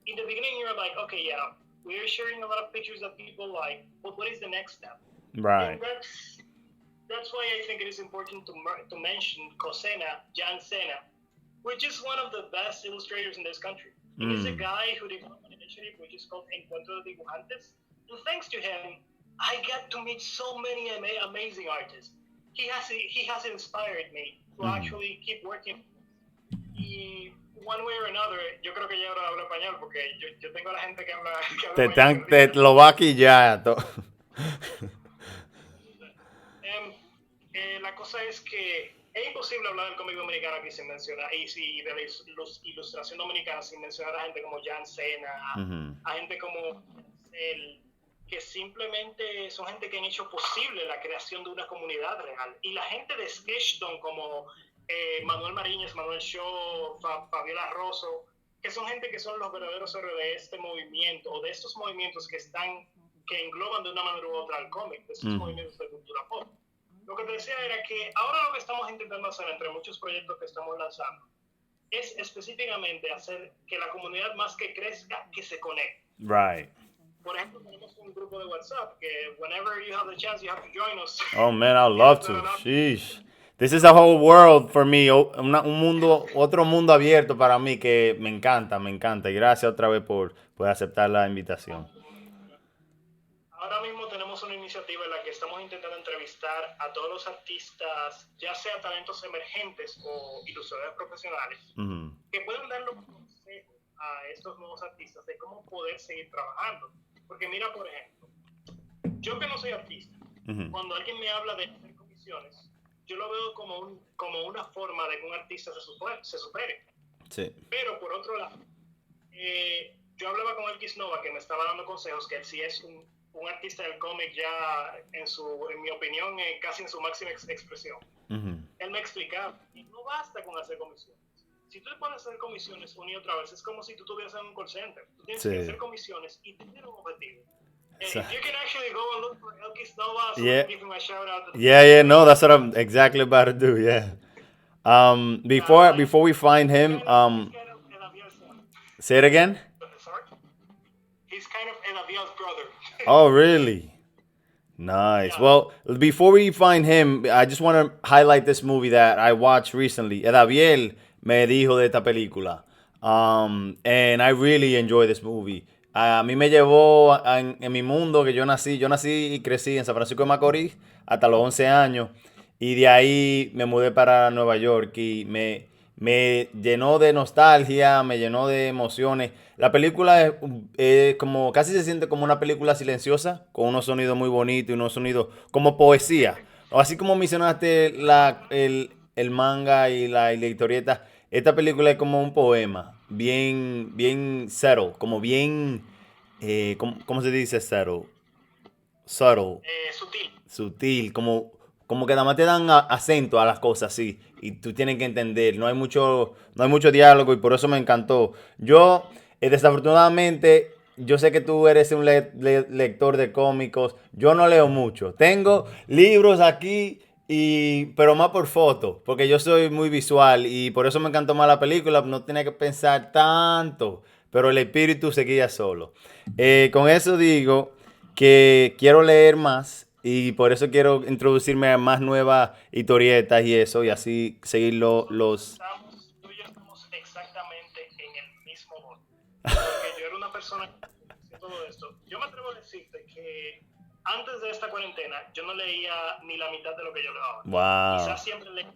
[SPEAKER 2] in the beginning you're like, okay, yeah, we're sharing a lot of pictures that people like, but what is the next step?
[SPEAKER 1] Right.
[SPEAKER 2] And that's why I think it is important to mention Jan Sena, which is one of the best illustrators in this country. He's a guy who developed an initiative which is called Encuentro de Dibujantes. And thanks to him, I got to meet so many amazing artists. He has inspired me to actually keep working. Y one way or another, yo creo que ya ahora hablo español, porque yo tengo a la gente que habla español.
[SPEAKER 1] Te lo va a quillar.
[SPEAKER 2] La cosa es que es imposible hablar del cómic dominicano aquí sin mencionar, y de la ilustración dominicana sin mencionar a gente como Jan Sena, a gente como el, que simplemente son gente que han hecho posible la creación de una comunidad real. Y la gente de Sketchbook como Manuel Mariñez, Manuel Shaw, Fabiola Rosso, que son gente que son los verdaderos héroes de este movimiento, o de estos movimientos que engloban de una manera u otra al cómic, de estos movimientos de cultura pop. Lo que te decía era que ahora lo que estamos intentando hacer, entre muchos proyectos que estamos lanzando, es específicamente hacer que la comunidad, más que crezca, que se conecte.
[SPEAKER 1] Right.
[SPEAKER 2] Por ejemplo, tenemos un grupo de WhatsApp que whenever you have the chance, you have to join us.
[SPEAKER 1] Oh man, I'd love to. Sheesh. This is a whole world for me. Un mundo, otro mundo abierto para mí que me encanta, me encanta. Y gracias otra vez por aceptar la invitación.
[SPEAKER 2] Ahora mismo tenemos una iniciativa en la que estamos intentando entrevistar a todos los artistas, ya sea talentos emergentes o ilustradores profesionales, que puedan darle un consejo a estos nuevos artistas de cómo poder seguir trabajando. Porque mira, por ejemplo, yo que no soy artista, cuando alguien me habla de hacer comisiones, yo lo veo como una forma de que un artista se supere. Sí. Pero por otro lado, yo hablaba con Elkis Nova, que me estaba dando consejos, que él sí es un artista del cómic ya, en mi opinión, casi en su máxima expresión. Él me explicaba, y no basta con hacer comisiones. Si tú te pones a hacer comisiones una y otra vez, es como si tú estuvieras en un call center. Tú tienes que hacer comisiones y tener un objetivo. You can actually go and look for Elkis Nova, so give him a shout out.
[SPEAKER 1] Yeah, no, that's what I'm exactly about to do, yeah. Before we find him, say it again?
[SPEAKER 2] Sorry? He's kind of Edaviel's brother.
[SPEAKER 1] Oh, really? Nice. Yeah. Well, before we find him, I just want to highlight this movie that I watched recently. Edaviel me dijo de esta película. And I really enjoy this movie. A mí me llevó en mi mundo que yo nací y crecí en San Francisco de Macorís hasta los 11 años. Y de ahí me mudé para Nueva York y me llenó de nostalgia, me llenó de emociones. La película es como, casi se siente como una película silenciosa, con unos sonidos muy bonitos y unos sonidos como poesía. Así como mencionaste el manga y la historieta, esta película es como un poema, bien subtle, como bien, ¿cómo se dice subtle? Subtle. Sutil, como que nada más te dan acento a las cosas, sí, y tú tienes que entender, no hay mucho diálogo y por eso me encantó. Yo, desafortunadamente, yo sé que tú eres un lector de cómicos, yo no leo mucho, tengo libros aquí, pero más por foto, porque yo soy muy visual y por eso me encantó más la película, no tenía que pensar tanto, pero el espíritu seguía solo. Con eso digo que quiero leer más. Y por eso quiero introducirme a más nuevas historietas y eso, y así seguir los...
[SPEAKER 2] Tú y yo estamos exactamente en el mismo modo. Porque yo era una persona que hacía todo esto. Yo me atrevo a decirte que antes de esta cuarentena, yo no leía ni la mitad de lo que yo leo ahora.
[SPEAKER 1] Wow.
[SPEAKER 2] Quizás siempre leía.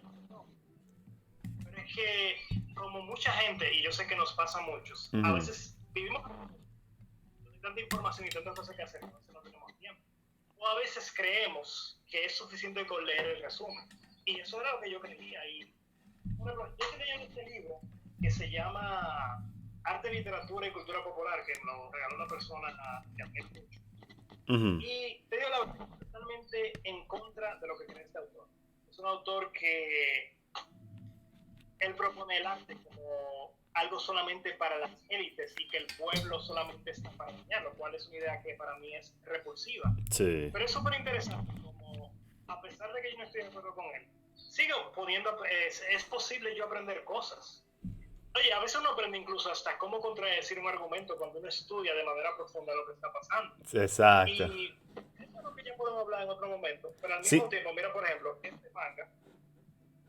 [SPEAKER 2] Pero es que, como mucha gente, y yo sé que nos pasa a muchos, a veces vivimos con tanta información y tantas cosas que hacer, no tenemos tiempo. O a veces creemos que es suficiente con leer el resumen. Y eso era lo que yo creía. Y, por ejemplo, yo estoy leyendo este libro que se llama Arte, Literatura y Cultura Popular, que nos regaló una persona que admiro mucho. Y te digo la verdad, totalmente en contra de lo que cree este autor. Es un autor que él propone el arte como algo solamente para las élites y que el pueblo solamente está para enseñar, lo cual es una idea que para mí es repulsiva.
[SPEAKER 1] Sí.
[SPEAKER 2] Pero es súper interesante, como a pesar de que yo no estoy de acuerdo con él, sigo pudiendo, es posible yo aprender cosas. Oye, a veces uno aprende incluso hasta cómo contradecir un argumento cuando uno estudia de manera profunda lo que está pasando.
[SPEAKER 1] Exacto.
[SPEAKER 2] Y eso es lo que ya podemos hablar en otro momento. Pero al mismo
[SPEAKER 1] Sí.
[SPEAKER 2] tiempo, mira, por ejemplo, este manga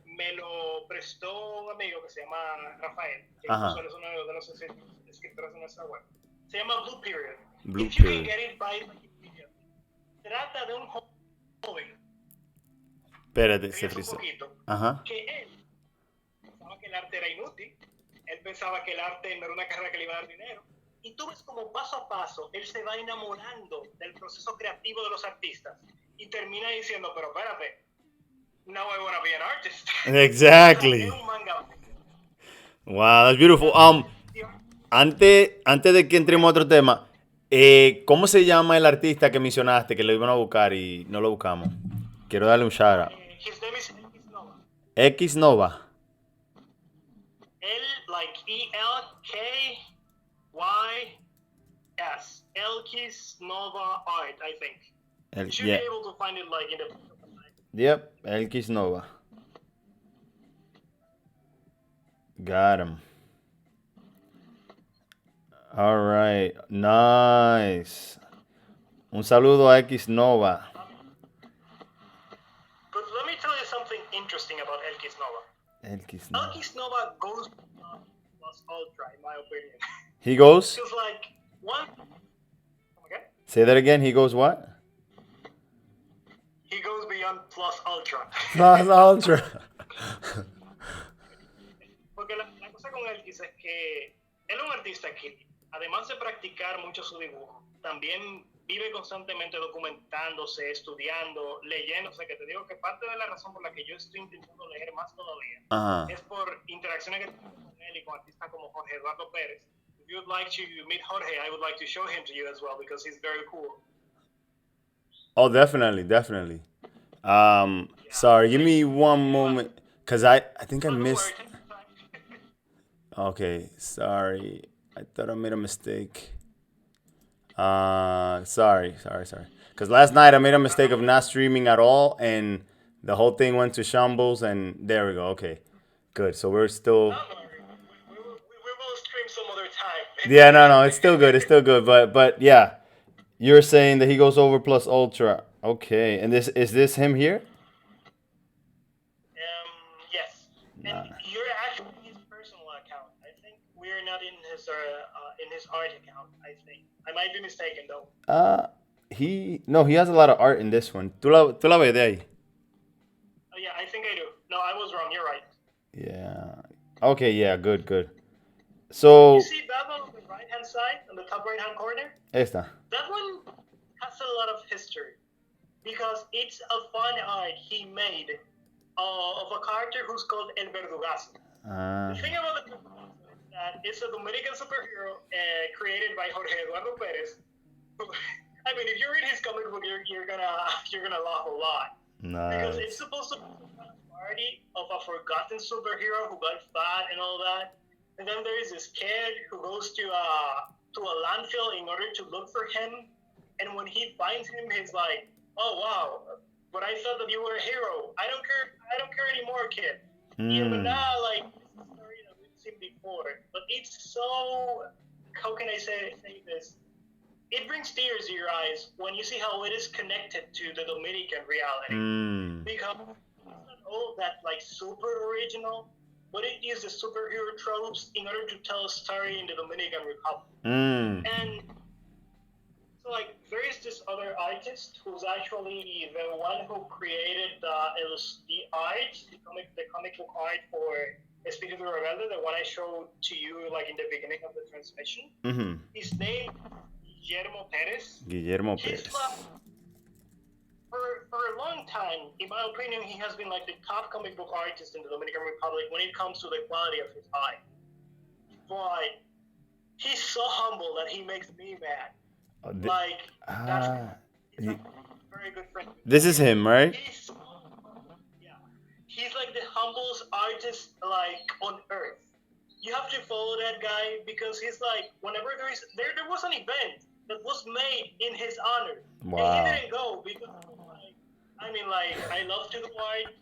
[SPEAKER 2] me lo prestó un amigo que se llama Rafael, que incluso es uno de los escritores de nuestra web. Se llama Blue Period.
[SPEAKER 1] Blue
[SPEAKER 2] If you
[SPEAKER 1] Period.
[SPEAKER 2] can get it by Wikipedia. Trata de un joven.
[SPEAKER 1] Espérate, se
[SPEAKER 2] Un
[SPEAKER 1] frizó.
[SPEAKER 2] poquito,
[SPEAKER 1] Ajá.
[SPEAKER 2] que él pensaba que el arte era inútil. Él pensaba que el arte no era una carrera que le iba a dar dinero. Y tú ves como paso a paso él se va enamorando del proceso creativo de los artistas y termina diciendo, pero espérate, now I want to be an artist.
[SPEAKER 1] Exactly.
[SPEAKER 2] Es un manga.
[SPEAKER 1] Wow, that's beautiful. Antes de que entremos a otro tema, ¿cómo se llama el artista que mencionaste que lo iban a buscar y no lo buscamos? Quiero darle un shout out.
[SPEAKER 2] His name is X Nova.
[SPEAKER 1] X Nova.
[SPEAKER 2] L like ELKYS. Elkis Nova Art, I think. You should be able to find it like in the.
[SPEAKER 1] Yep, X Nova. Got him. All right, nice. Un saludo a X Nova.
[SPEAKER 2] But let me tell you something interesting about Elkis Nova. Elkis Nova goes plus ultra, in my opinion.
[SPEAKER 1] He goes?
[SPEAKER 2] Because like one. Okay?
[SPEAKER 1] Say that again. He goes what?
[SPEAKER 2] He goes beyond plus ultra.
[SPEAKER 1] Plus ultra.
[SPEAKER 2] Porque la cosa con Elkis es que él es un artista que, además de practicar mucho su dibujo, también vive constantemente documentándose, estudiando, leyendo. O sea, que te digo que parte de la razón por la que yo estoy intentando leer más todavía es por interacciones que tengo con él y con artistas como Jorge Eduardo Pérez. If you would like to meet Jorge, I would like to show him to you as well because he's very cool.
[SPEAKER 1] Oh, definitely, definitely. Sorry, give me one moment, cause I think I missed. Okay, sorry. I thought I made a mistake. Sorry. Cause last night I made a mistake of not streaming at all, and the whole thing went to shambles. And there we go. Okay, good. So we're still.
[SPEAKER 2] We will stream some other time.
[SPEAKER 1] Yeah, no, it's still good. It's still good. But yeah, you're saying that he goes over plus ultra. Okay, and is this him here?
[SPEAKER 2] Yes. And you're actually his personal account. I think we're not in his art account. I think I might be mistaken though.
[SPEAKER 1] He has a lot of art in this one. Tú la ves de ahí?
[SPEAKER 2] Oh yeah, I think I do. No, I was wrong. You're right.
[SPEAKER 1] Yeah. Okay. Yeah. Good. So.
[SPEAKER 2] You see that one on the right hand side, on the top right hand corner?
[SPEAKER 1] Esta.
[SPEAKER 2] That one has a lot of history because it's a fun art he made of a character who's called El Verdugazo. The thing about the Verdugazo is that it's a Dominican superhero created by Jorge Eduardo Perez. I mean, if you read his comic book, you're gonna laugh a lot. Nice. Because it's supposed to be a party of a forgotten superhero who got fat and all that. And then there is this kid who goes to a landfill in order to look for him. And when he finds him, he's like, "Oh wow, but I thought that you were a hero. I don't care anymore, kid." But now, like, this is a story that we've seen before. But it's so, how can I say this? It brings tears to your eyes when you see how it is connected to the Dominican reality. Because it's not all that like super original, but it uses superhero tropes in order to tell a story in the Dominican Republic. And so, like, there is this other artist who's actually the one who created the art, the comic book art for Espinal, the one I showed to you, like, in the beginning of the transmission. His name is Guillermo Perez. For a long time, in my opinion, he has been like the top comic book artist in the Dominican Republic when it comes to the quality of his art. But he's so humble that he makes me mad. He's a very good friend.
[SPEAKER 1] This is him, right?
[SPEAKER 2] He's yeah, he's like the humblest artist like on earth. You have to follow that guy because he's like whenever there was an event that was made in his honor, and he
[SPEAKER 1] Wow.
[SPEAKER 2] didn't go because like I mean like I love to do art,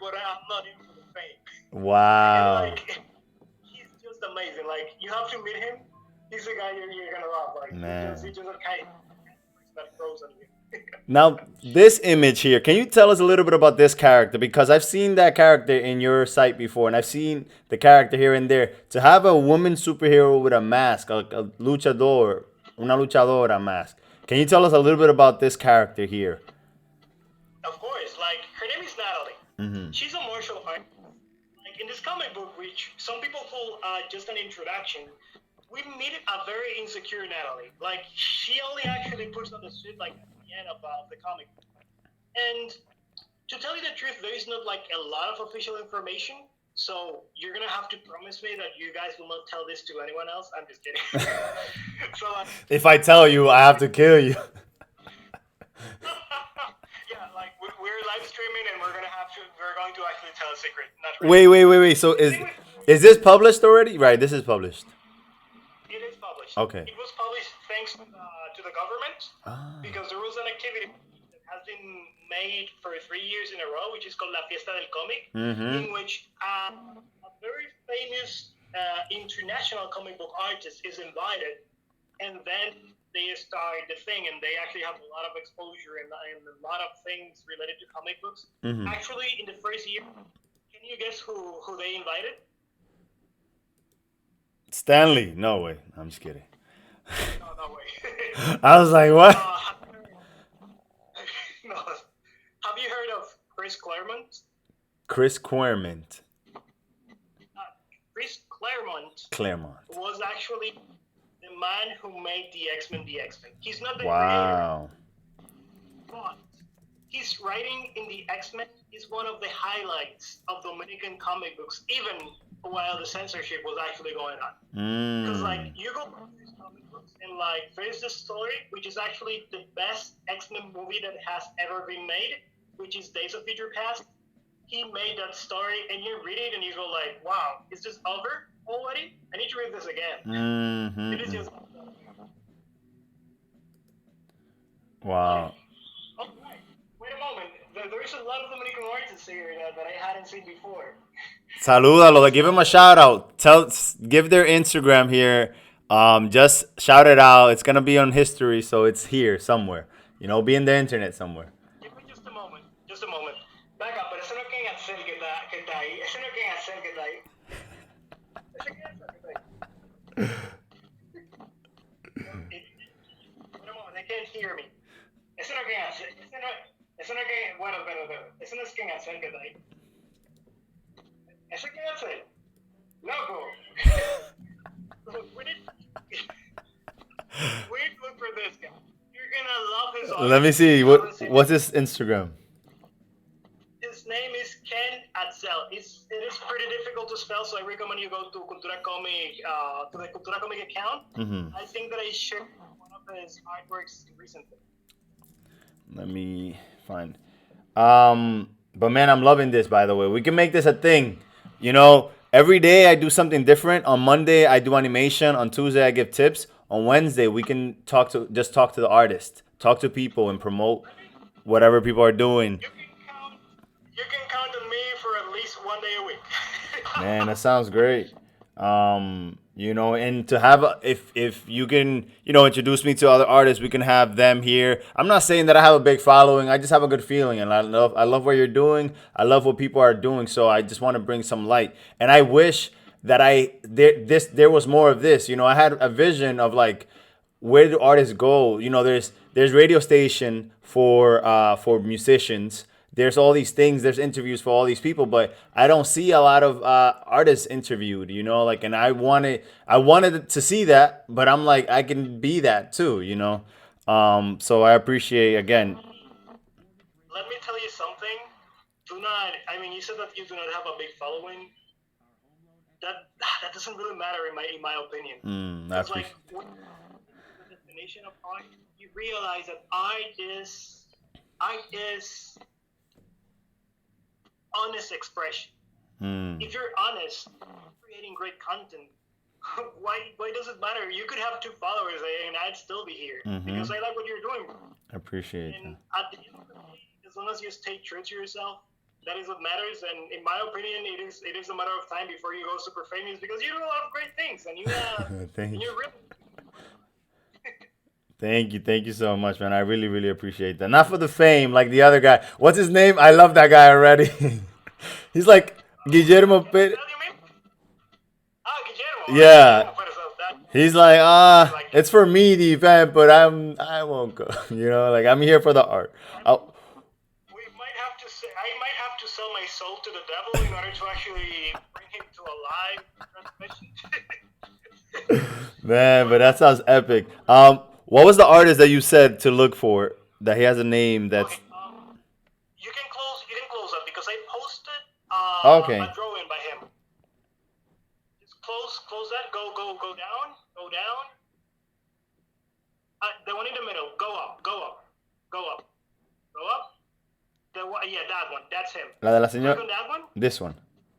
[SPEAKER 2] but I'm not in for the fame. And
[SPEAKER 1] Wow.
[SPEAKER 2] like he's just amazing. Like you have to meet him. He's a guy you're gonna love. Like he
[SPEAKER 1] Man.
[SPEAKER 2] just a kind that grows on you.
[SPEAKER 1] Now, this image here, can you tell us a little bit about this character? Because I've seen that character in your site before, and I've seen the character here and there. To have a woman superhero with a mask, a luchador, una luchadora mask. Can you tell us a little bit about this character here?
[SPEAKER 2] Of course, like her name is Natalie.
[SPEAKER 1] Mm-hmm.
[SPEAKER 2] She's a martial artist. Like in this comic book, which some people call just an introduction, we meet a very insecure Natalie. Like she only actually puts on the suit like at the end of the comic book. And to tell you the truth, there is not like a lot of official information. So you're gonna have to promise me that you guys will not tell this to anyone else. I'm just kidding. So
[SPEAKER 1] If I tell you, I have to kill you.
[SPEAKER 2] yeah, like we're live streaming and we're going to actually tell a secret. Not
[SPEAKER 1] Wait. So is this published already? Right, this is published.
[SPEAKER 2] It is published.
[SPEAKER 1] Okay.
[SPEAKER 2] It was published thanks to the government because there was an activity that has been made for 3 years in a row, which is called La Fiesta del Cómic, in which a very famous international comic book artist is invited, and then they start the thing, and they actually have a lot of exposure and a lot of things related to comic books. Actually, in the first year, can you guess who they invited?
[SPEAKER 1] Stanley? No way. I'm just kidding.
[SPEAKER 2] No way.
[SPEAKER 1] I was like, what?
[SPEAKER 2] No. Have you heard of Chris Claremont?
[SPEAKER 1] Chris Claremont.
[SPEAKER 2] Chris Claremont
[SPEAKER 1] Claremont.
[SPEAKER 2] was actually the man who made the X-Men the X-Men. He's not the
[SPEAKER 1] Wow.
[SPEAKER 2] creator, but his writing in the X-Men is one of the highlights of Dominican comic books, even while the censorship was actually going on. Because like you go through these comic books and like there's this story which is actually the best X-Men movie that has ever been made, which is Days of Future Past. He made that story and you read it and you go like, wow, is this over already? I need to read this again. It is just
[SPEAKER 1] wow.
[SPEAKER 2] oh, right. Wait a moment. There's a lot of Dominican artists here that I hadn't seen before.
[SPEAKER 1] Salúdalo. Give him a shout out. Give their Instagram here. Just shout it out. It's gonna be on history, so it's here somewhere. You know, be in the internet somewhere.
[SPEAKER 2] Give me just a moment. Just a moment. Back up, pero ese no es quien Axel que está ahí. Ese no es quien Axel que está ahí. Ese quien Axel que está ahí. Wait a moment, they can't hear me. Ese no es quien Axel. Ese no es quien. Bueno, pero. Ese no es quien Axel que está ahí. Ese quien Axel. Loco. We need to look for this guy. You're gonna love his art.
[SPEAKER 1] Let me see. What's his Instagram?
[SPEAKER 2] His name is Ken Atzel. It is pretty difficult to spell, so I recommend you go to Cultura Comic, to the Cultura Comic account. I think that I shared one of his artworks recently.
[SPEAKER 1] Let me find. But man, I'm loving this. By the way, we can make this a thing. You know, every day I do something different. On Monday I do animation. On Tuesday I give tips. On Wednesday we can talk to the artist, talk to people, and promote whatever people are doing.
[SPEAKER 2] You can count on me for at least 1 day a week.
[SPEAKER 1] Man, that sounds great. You know, and to have if you can, you know, introduce me to other artists, we can have them here. I'm not saying that I have a big following. I just have a good feeling, and I love what you're doing. I love what people are doing. So I just want to bring some light. And I wish that there was more of this. You know, I had a vision of like, where do artists go? You know, there's radio station for musicians. There's all these things. There's interviews for all these people, but I don't see a lot of artists interviewed. You know, like, and I wanted to see that, but I'm like, I can be that too. You know, so I appreciate again.
[SPEAKER 2] Let me tell you something. Do not. I mean, you said that you do not have a big following. That doesn't really matter in my opinion.
[SPEAKER 1] That's
[SPEAKER 2] like definition of art, you realize that art is honest expression. If you're honest, creating great content, why does it matter? You could have 2 followers and I'd still be here because I like what you're doing.
[SPEAKER 1] I appreciate
[SPEAKER 2] And
[SPEAKER 1] that.
[SPEAKER 2] at the end of the day, as long as you stay true to yourself, that is what matters. And in my opinion, it is a matter of time before you go super famous because you do a lot of great things and you're really.
[SPEAKER 1] Thank you so much, man. I really appreciate that. Not for the fame, like the other guy. What's his name? I love that guy already. He's like Guillermo Perez.
[SPEAKER 2] Guillermo.
[SPEAKER 1] Yeah. He's like, it's for me, the event, but I won't go. You know, like I'm here for the art.
[SPEAKER 2] I might have to sell my soul to the devil in order to actually bring him to a live transmission.
[SPEAKER 1] Man, but that sounds epic. What was the artist that you said to look for? That he has a name that's.
[SPEAKER 2] Okay, you can close that because I posted
[SPEAKER 1] Okay.
[SPEAKER 2] a drawing by him. Just close that. Go down. The one in the middle. Go up. Yeah, that one. That's him.
[SPEAKER 1] La de la
[SPEAKER 2] Click
[SPEAKER 1] señora.
[SPEAKER 2] on that one.
[SPEAKER 1] This one.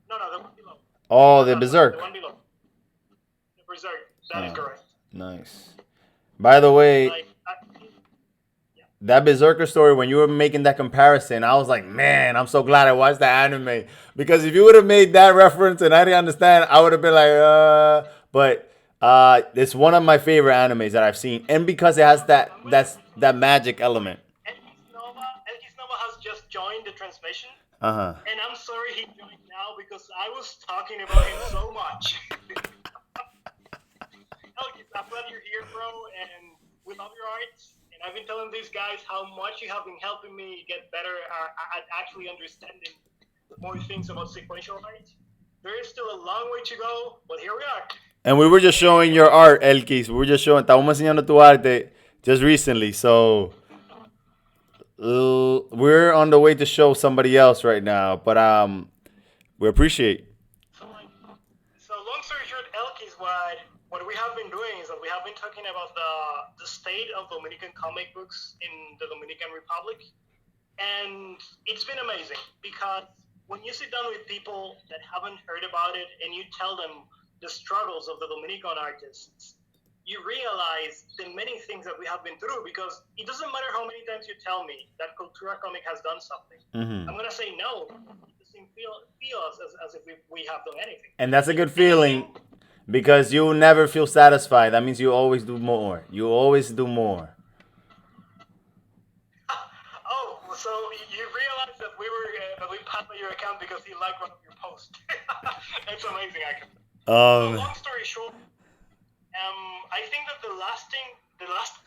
[SPEAKER 2] No, the one below.
[SPEAKER 1] Oh, the
[SPEAKER 2] No,
[SPEAKER 1] Berserk.
[SPEAKER 2] The one below. The Berserk. That is correct.
[SPEAKER 1] Nice. By the way,
[SPEAKER 2] Like,
[SPEAKER 1] that Berserker story, when you were making that comparison, I was like, man, I'm so glad I watched that anime. Because if you would have made that reference and I didn't understand, I would have been like, But it's one of my favorite animes that I've seen. And because it has that magic element.
[SPEAKER 2] Elkis Nova has just joined the transmission.
[SPEAKER 1] Uh-huh.
[SPEAKER 2] And I'm sorry he joined now because I was talking about him so much. Elkis, I'm glad you're here, bro, and we love your arts. And I've been telling these guys how much you have been helping me get better at actually understanding more things about sequential art. There is still a long way to go, but here we are.
[SPEAKER 1] And we were just showing your art, Elkis. We were just showing, estábamos enseñando tu arte just recently. So we're on the way to show somebody else right now. But we appreciate.
[SPEAKER 2] So long story short, Elkis, what we have been doing is that we have been talking about the state of Dominican comic books in the Dominican Republic. And it's been amazing because when you sit down with people that haven't heard about it and you tell them the struggles of the Dominican artists, you realize the many things that we have been through because it doesn't matter how many times you tell me that Cultura Comic has done something. I'm going to say no. It doesn't feel as if we have done anything.
[SPEAKER 1] And that's a good feeling because you never feel satisfied. That means you always do more. You always do more.
[SPEAKER 2] Oh, so you realize that we passed by your account because he liked one of your posts. It's amazing, actually. So long story short, I think that the last thing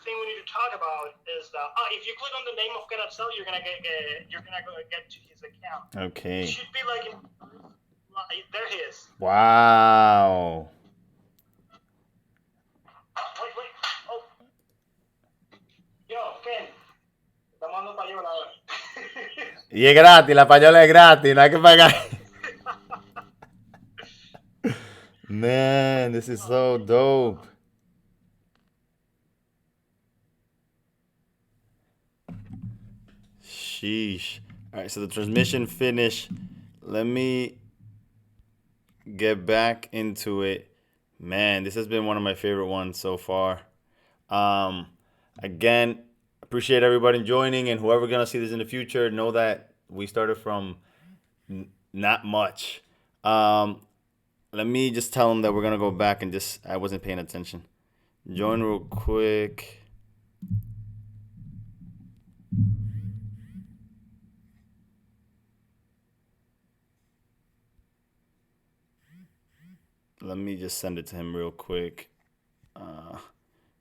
[SPEAKER 2] we need to talk about is that if you click on the name of Caratzel, you're gonna get to his account.
[SPEAKER 1] Okay.
[SPEAKER 2] It should be like there he is.
[SPEAKER 1] Wow.
[SPEAKER 2] Wait. Oh. Yo, Ken. Estamos dando payola ahora.
[SPEAKER 1] Y es gratis, la payola es gratis, no hay que pagar. Man, this is so dope. Sheesh. All right, so the transmission finished. Let me get back into it. Man, this has been one of my favorite ones so far. Again, appreciate everybody joining, and whoever gonna see this in the future, know that we started from not much. Let me just tell them that we're gonna go back and I wasn't paying attention. Join real quick. Let me just send it to him real quick.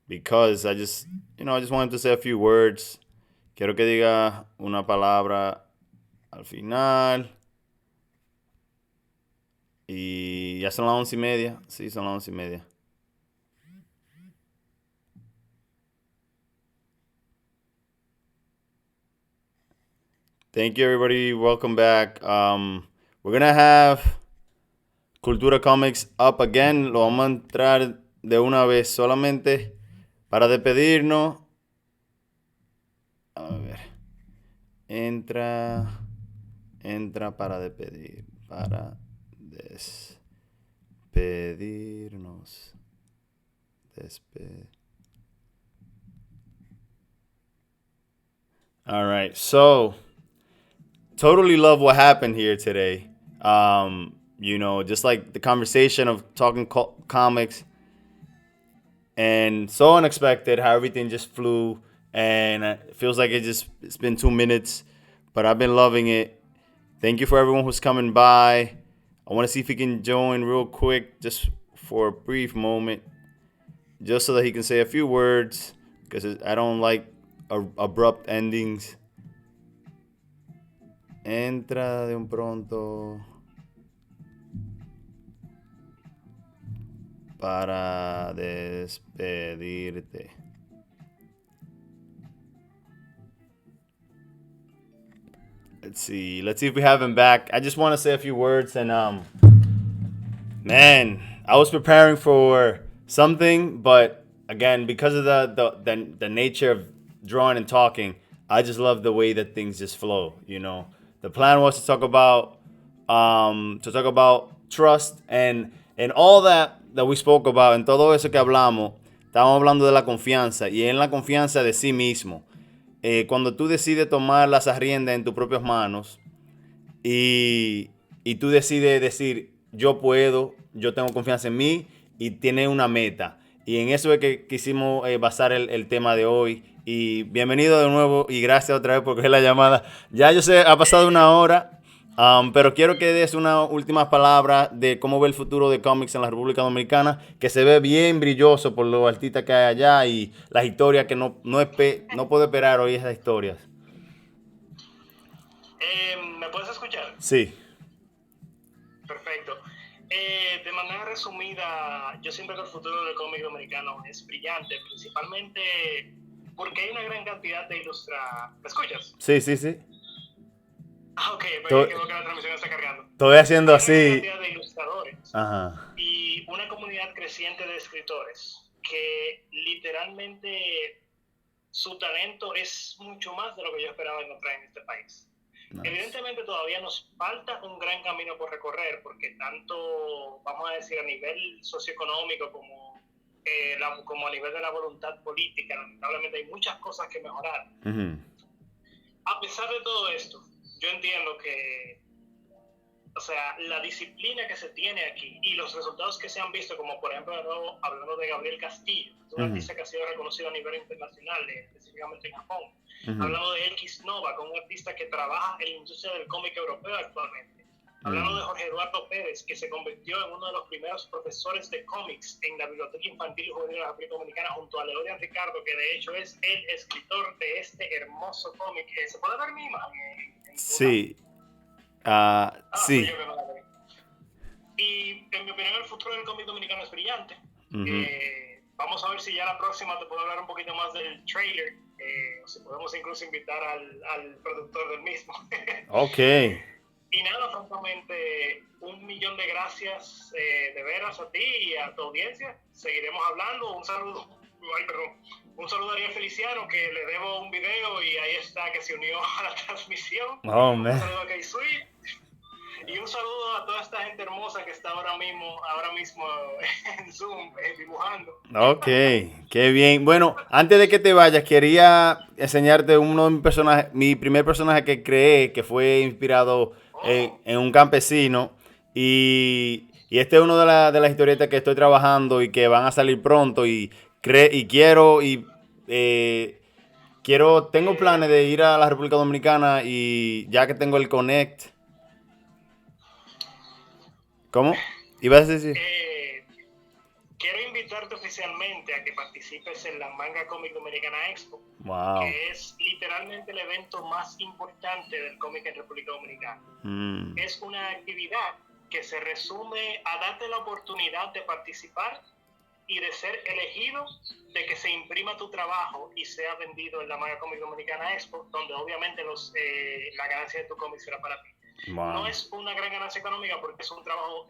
[SPEAKER 1] Because I just wanted to say a few words. Quiero que diga una palabra al final. Y ya son las 11:30. Sí, son las 11:30. Thank you, everybody. Welcome back. We're gonna have Cultura Comics up again. Lo vamos a entrar de una vez solamente Para despedirnos, a ver, entra para despedirnos. All right, so totally love what happened here today. Just like the conversation of talking comics, and so unexpected how everything just flew, and it feels like it's been 2 minutes, but I've been loving it. Thank you for everyone who's coming by. I want to see if he can join real quick, just for a brief moment, just so that he can say a few words, because I don't like abrupt endings. Entra de un pronto para despedirte. Let's see if we have him back. I just want to say a few words, and man, I was preparing for something, but again, because of the nature of drawing and talking, I just love the way that things just flow. The plan was to talk about trust and all that we spoke about. En todo eso que hablamos, estábamos hablando de la confianza, y en la confianza de sí mismo. Cuando tú decides tomar las riendas en tus propias manos y tú decides decir, yo puedo, yo tengo confianza en mí, y tienes una meta. Y en eso es que quisimos basar el tema de hoy. Y bienvenido de nuevo, y gracias otra vez por coger la llamada. Ya yo sé, ha pasado 1 hora, pero quiero que des una última palabra de cómo ve el futuro de cómics en la República Dominicana, que se ve bien brilloso por los artistas que hay allá y las historias que no puedo esperar oír esas historias.
[SPEAKER 2] ¿Me puedes escuchar?
[SPEAKER 1] Sí.
[SPEAKER 2] Perfecto. De manera resumida, yo siento que el futuro del cómic dominicano es brillante, principalmente porque hay una gran cantidad de ilustrados. ¿Me escuchas?
[SPEAKER 1] Sí.
[SPEAKER 2] Ok, pero creo que la transmisión está cargando.
[SPEAKER 1] Estoy haciendo así.
[SPEAKER 2] Hay una cantidad de ilustradores.
[SPEAKER 1] Ajá.
[SPEAKER 2] Y una comunidad creciente de escritores que literalmente su talento es mucho más de lo que yo esperaba encontrar en este país. Nice. Evidentemente todavía nos falta un gran camino por recorrer, porque tanto, vamos a decir, a nivel socioeconómico como a nivel de la voluntad política, lamentablemente hay muchas cosas que mejorar. Uh-huh. A pesar de todo esto, yo entiendo que, o sea, la disciplina que se tiene aquí y los resultados que se han visto, como por ejemplo, hablando de Gabriel Castillo, un artista que ha sido reconocido a nivel internacional, específicamente en Japón. Hablando de X Nova, con un artista que trabaja en la industria del cómic europeo actualmente. Hablando de Jorge Eduardo Pérez, que se convirtió en uno de los primeros profesores de cómics en la Biblioteca Infantil y Juvenil de la República Dominicana, junto a Leodian Ricardo, que de hecho es el escritor de este hermoso cómic. ¿Se puede ver mi imagen?
[SPEAKER 1] Sí. Sí.
[SPEAKER 2] Y en mi opinión, el futuro del cómic dominicano es brillante. Vamos a ver si ya la próxima te puedo hablar un poquito más del trailer, o si podemos incluso invitar al productor del mismo.
[SPEAKER 1] Ok.
[SPEAKER 2] Y nada, francamente, 1.000.000 de gracias de veras a ti y a tu audiencia. Seguiremos hablando. Un saludo a Ariel Feliciano, que le debo un video y ahí está, que se unió a la transmisión.
[SPEAKER 1] Oh, man.
[SPEAKER 2] Un saludo a K-Sweet. Y un saludo a toda esta gente hermosa que está ahora mismo en Zoom dibujando.
[SPEAKER 1] Ok, qué bien. Bueno, antes de que te vayas, quería enseñarte uno de mis personajes, mi primer personaje que creé, que fue inspirado en un campesino. Y este es uno de las historietas que estoy trabajando y que van a salir pronto. Tengo planes de ir a la República Dominicana, y ya que tengo el Connect. ¿Cómo? ¿Ibas a decir?
[SPEAKER 2] Quiero invitarte oficialmente a que participes en la Manga Comic Dominicana Expo,
[SPEAKER 1] wow,
[SPEAKER 2] que es literalmente el evento más importante del cómic en República Dominicana. Es una actividad que se resume a darte la oportunidad de participar y de ser elegido, de que se imprima tu trabajo y sea vendido en la Manga Comic Dominicana Expo, donde obviamente la ganancia de tu cómic será para ti.
[SPEAKER 1] Wow.
[SPEAKER 2] No es una gran ganancia económica porque es un trabajo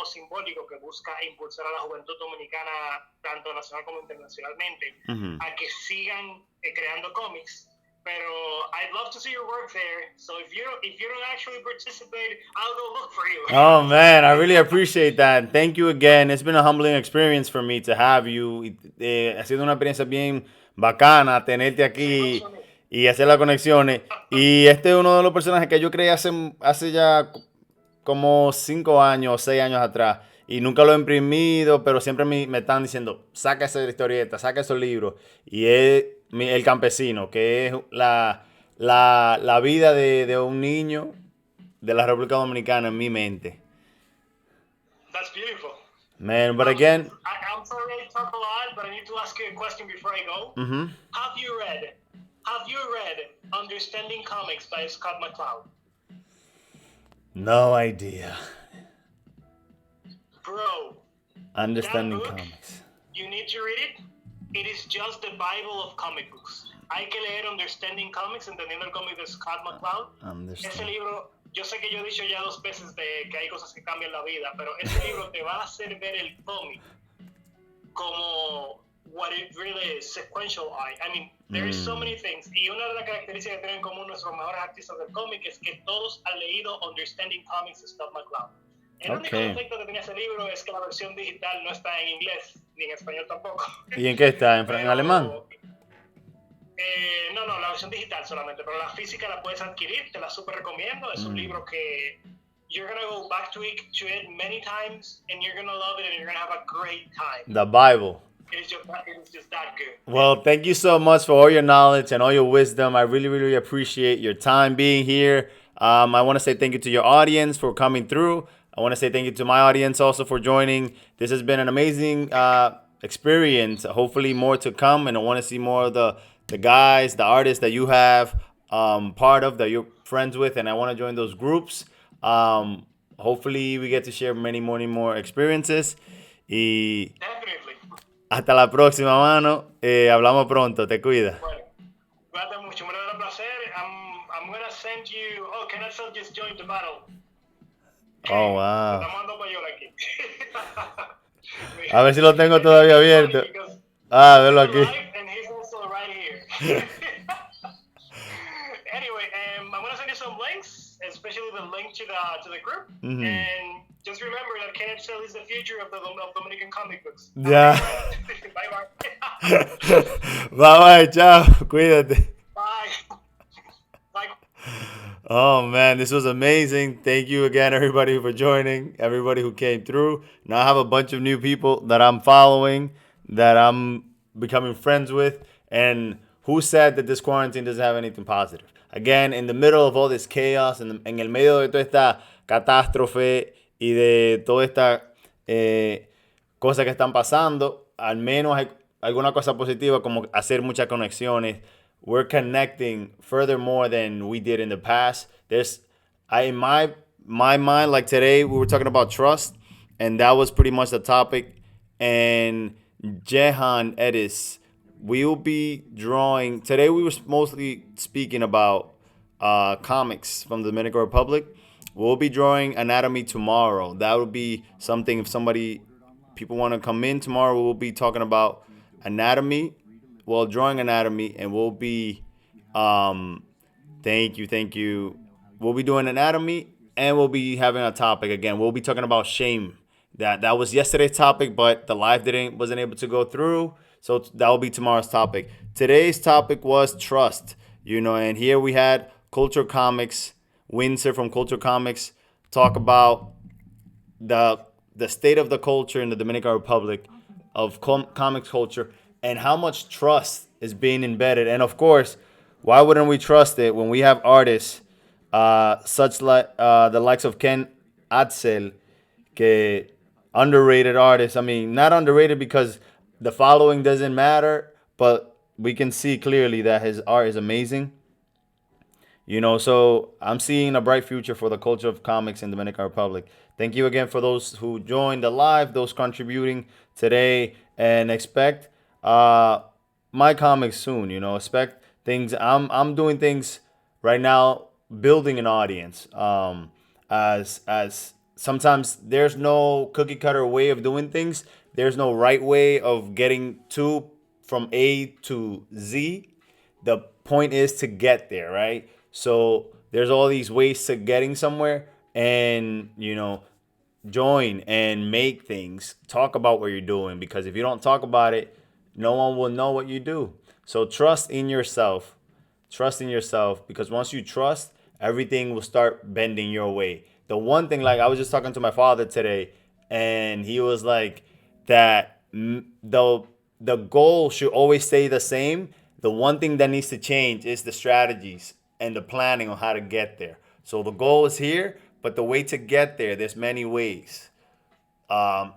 [SPEAKER 2] simbólico que busca impulsar a la juventud dominicana, tanto nacional como internacionalmente, a que sigan creando cómics. Pero I'd love to see your work there. So if you don't actually participate, I'll go look for you.
[SPEAKER 1] Oh man, I really appreciate that. Thank you again. It's been a humbling experience for me to have you. Ha sido una experiencia bien bacana tenerte aquí y hacer las conexiones. Y este es uno de los personajes que yo creé hace ya como 5 años, 6 años atrás. Y nunca lo he imprimido, pero siempre me están diciendo, saca esa historieta, saca esos libros. Y es El Campesino, que es la vida de un niño de la República Dominicana en mi mente.
[SPEAKER 2] That's beautiful.
[SPEAKER 1] Man, but again...
[SPEAKER 2] I'm sorry I talk a lot, but I need to ask you a question before I go. Have you read Understanding Comics by Scott McCloud?
[SPEAKER 1] No idea.
[SPEAKER 2] Bro,
[SPEAKER 1] Understanding Comics.
[SPEAKER 2] You need to read it. It is just the Bible of comic books. Hay que leer Understanding Comics, entendiendo el cómic de Scott McCloud. Ese libro, yo sé que yo he dicho ya 2 veces de que hay cosas que cambian la vida, pero ese libro te va a hacer ver el cómic como what it really is, sequential art. I mean, there are so many things. Y una de las características que tienen en común nuestros mejores artistas del cómic es que todos han leído Understanding Comics de Scott McCloud. El único defecto que tenía ese libro es que la versión digital no está en inglés, ni en español tampoco.
[SPEAKER 1] ¿Y en qué está? ¿En alemán?
[SPEAKER 2] No, la versión digital solamente, pero la física la puedes adquirir, te la súper recomiendo. Es un libro que you're going to go back to it many times, and you're going to love it, and you're going to have a great time.
[SPEAKER 1] The Bible.
[SPEAKER 2] It is just that good.
[SPEAKER 1] Well, thank you so much for all your knowledge and all your wisdom. I really, really appreciate your time being here. I want to say thank you to your audience for coming through. I want to say thank you to my audience also for joining. This has been an amazing experience. Hopefully more to come, and I want to see more of the guys, the artists that you have part of, that you're friends with, and I want to join those groups. Hopefully we get to share many more experiences. Y
[SPEAKER 2] Definitely.
[SPEAKER 1] Hasta la próxima, mano. Hablamos pronto. Te cuida.
[SPEAKER 2] Bueno, cuídate mucho. Me da placer. I'm going to send you... Oh, can I just join the battle?
[SPEAKER 1] Oh, wow.
[SPEAKER 2] Estamos dando payola aquí.
[SPEAKER 1] A ver si lo tengo todavía abierto. Verlo aquí.
[SPEAKER 2] And he's also right here. Anyway, I'm going to send you some links, especially the link to the group. And just remember that Kenneth Sell is the future of the Dominican comic books.
[SPEAKER 1] Yeah.
[SPEAKER 2] Bye-bye.
[SPEAKER 1] Bye-bye. Chao. Cuídate.
[SPEAKER 2] Bye. Bye.
[SPEAKER 1] Oh, man, this was amazing. Thank you again, everybody, for joining, everybody who came through. Now I have a bunch of new people that I'm following, that I'm becoming friends with, and who said that this quarantine doesn't have anything positive? Again, in the middle of all this chaos, en el medio de toda esta catástrofe y de toda esta cosa que están pasando, al menos hay alguna cosa positiva como hacer muchas conexiones. We're connecting further more than we did in the past. In my mind, like today, we were talking about trust, and that was pretty much the topic. And Jehan Edis, we will be drawing. Today, we were mostly speaking about comics from the Dominican Republic. We'll be drawing anatomy tomorrow. That would be something if people want to come in tomorrow, we'll be talking about anatomy. Well, drawing anatomy, and we'll be, thank you. We'll be doing anatomy, and we'll be having a topic again. We'll be talking about shame. That was yesterday's topic, but the live wasn't able to go through, so that will be tomorrow's topic. Today's topic was trust, and here we had Culture Comics, Windsor from Culture Comics, talk about the state of the culture in the Dominican Republic, of comics culture, and how much trust is being embedded. And of course, why wouldn't we trust it when we have artists such like the likes of Ken Atzel, underrated artists. I mean, not underrated because the following doesn't matter, but we can see clearly that his art is amazing. So I'm seeing a bright future for the culture of comics in the Dominican Republic. Thank you again for those who joined the live, those contributing today, and expect my comics soon. Expect things. I'm doing things right now, building an audience. as sometimes there's no cookie cutter way of doing things. There's no right way of getting from A to Z. The point is to get there, right? So there's all these ways to getting somewhere, and join and make things. Talk about what you're doing, because if you don't talk about it, no one will know what you do. So trust in yourself. Trust in yourself, because once you trust, everything will start bending your way. The one thing, like I was just talking to my father today, and he was like that the goal should always stay the same. The one thing that needs to change is the strategies and the planning on how to get there. So the goal is here, but the way to get there, there's many ways. And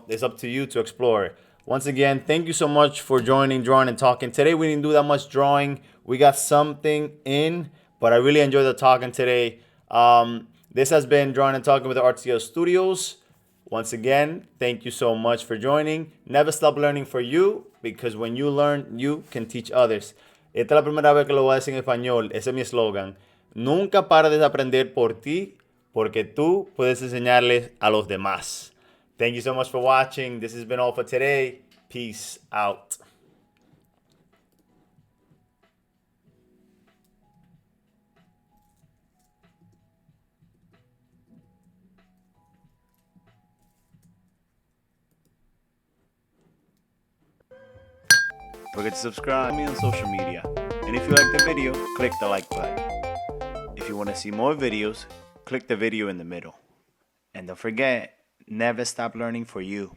[SPEAKER 1] it's up to you to explore it. Once again, thank you so much for joining Drawing and Talking. Today we didn't do that much drawing. We got something in, but I really enjoyed the talking today. This has been Drawing and Talking with the Artclstudios. Once again, thank you so much for joining. Never stop learning for you, because when you learn, you can teach others. Esta es la primera vez que lo voy a decir en español. Ese es mi eslogan. Nunca pares de aprender por ti, porque tú puedes enseñarles a los demás. Thank you so much for watching. This has been all for today. Peace out. Don't forget to subscribe to me on social media. And if you like the video, click the like button. If you want to see more videos, click the video in the middle. And don't forget, never stop learning for you.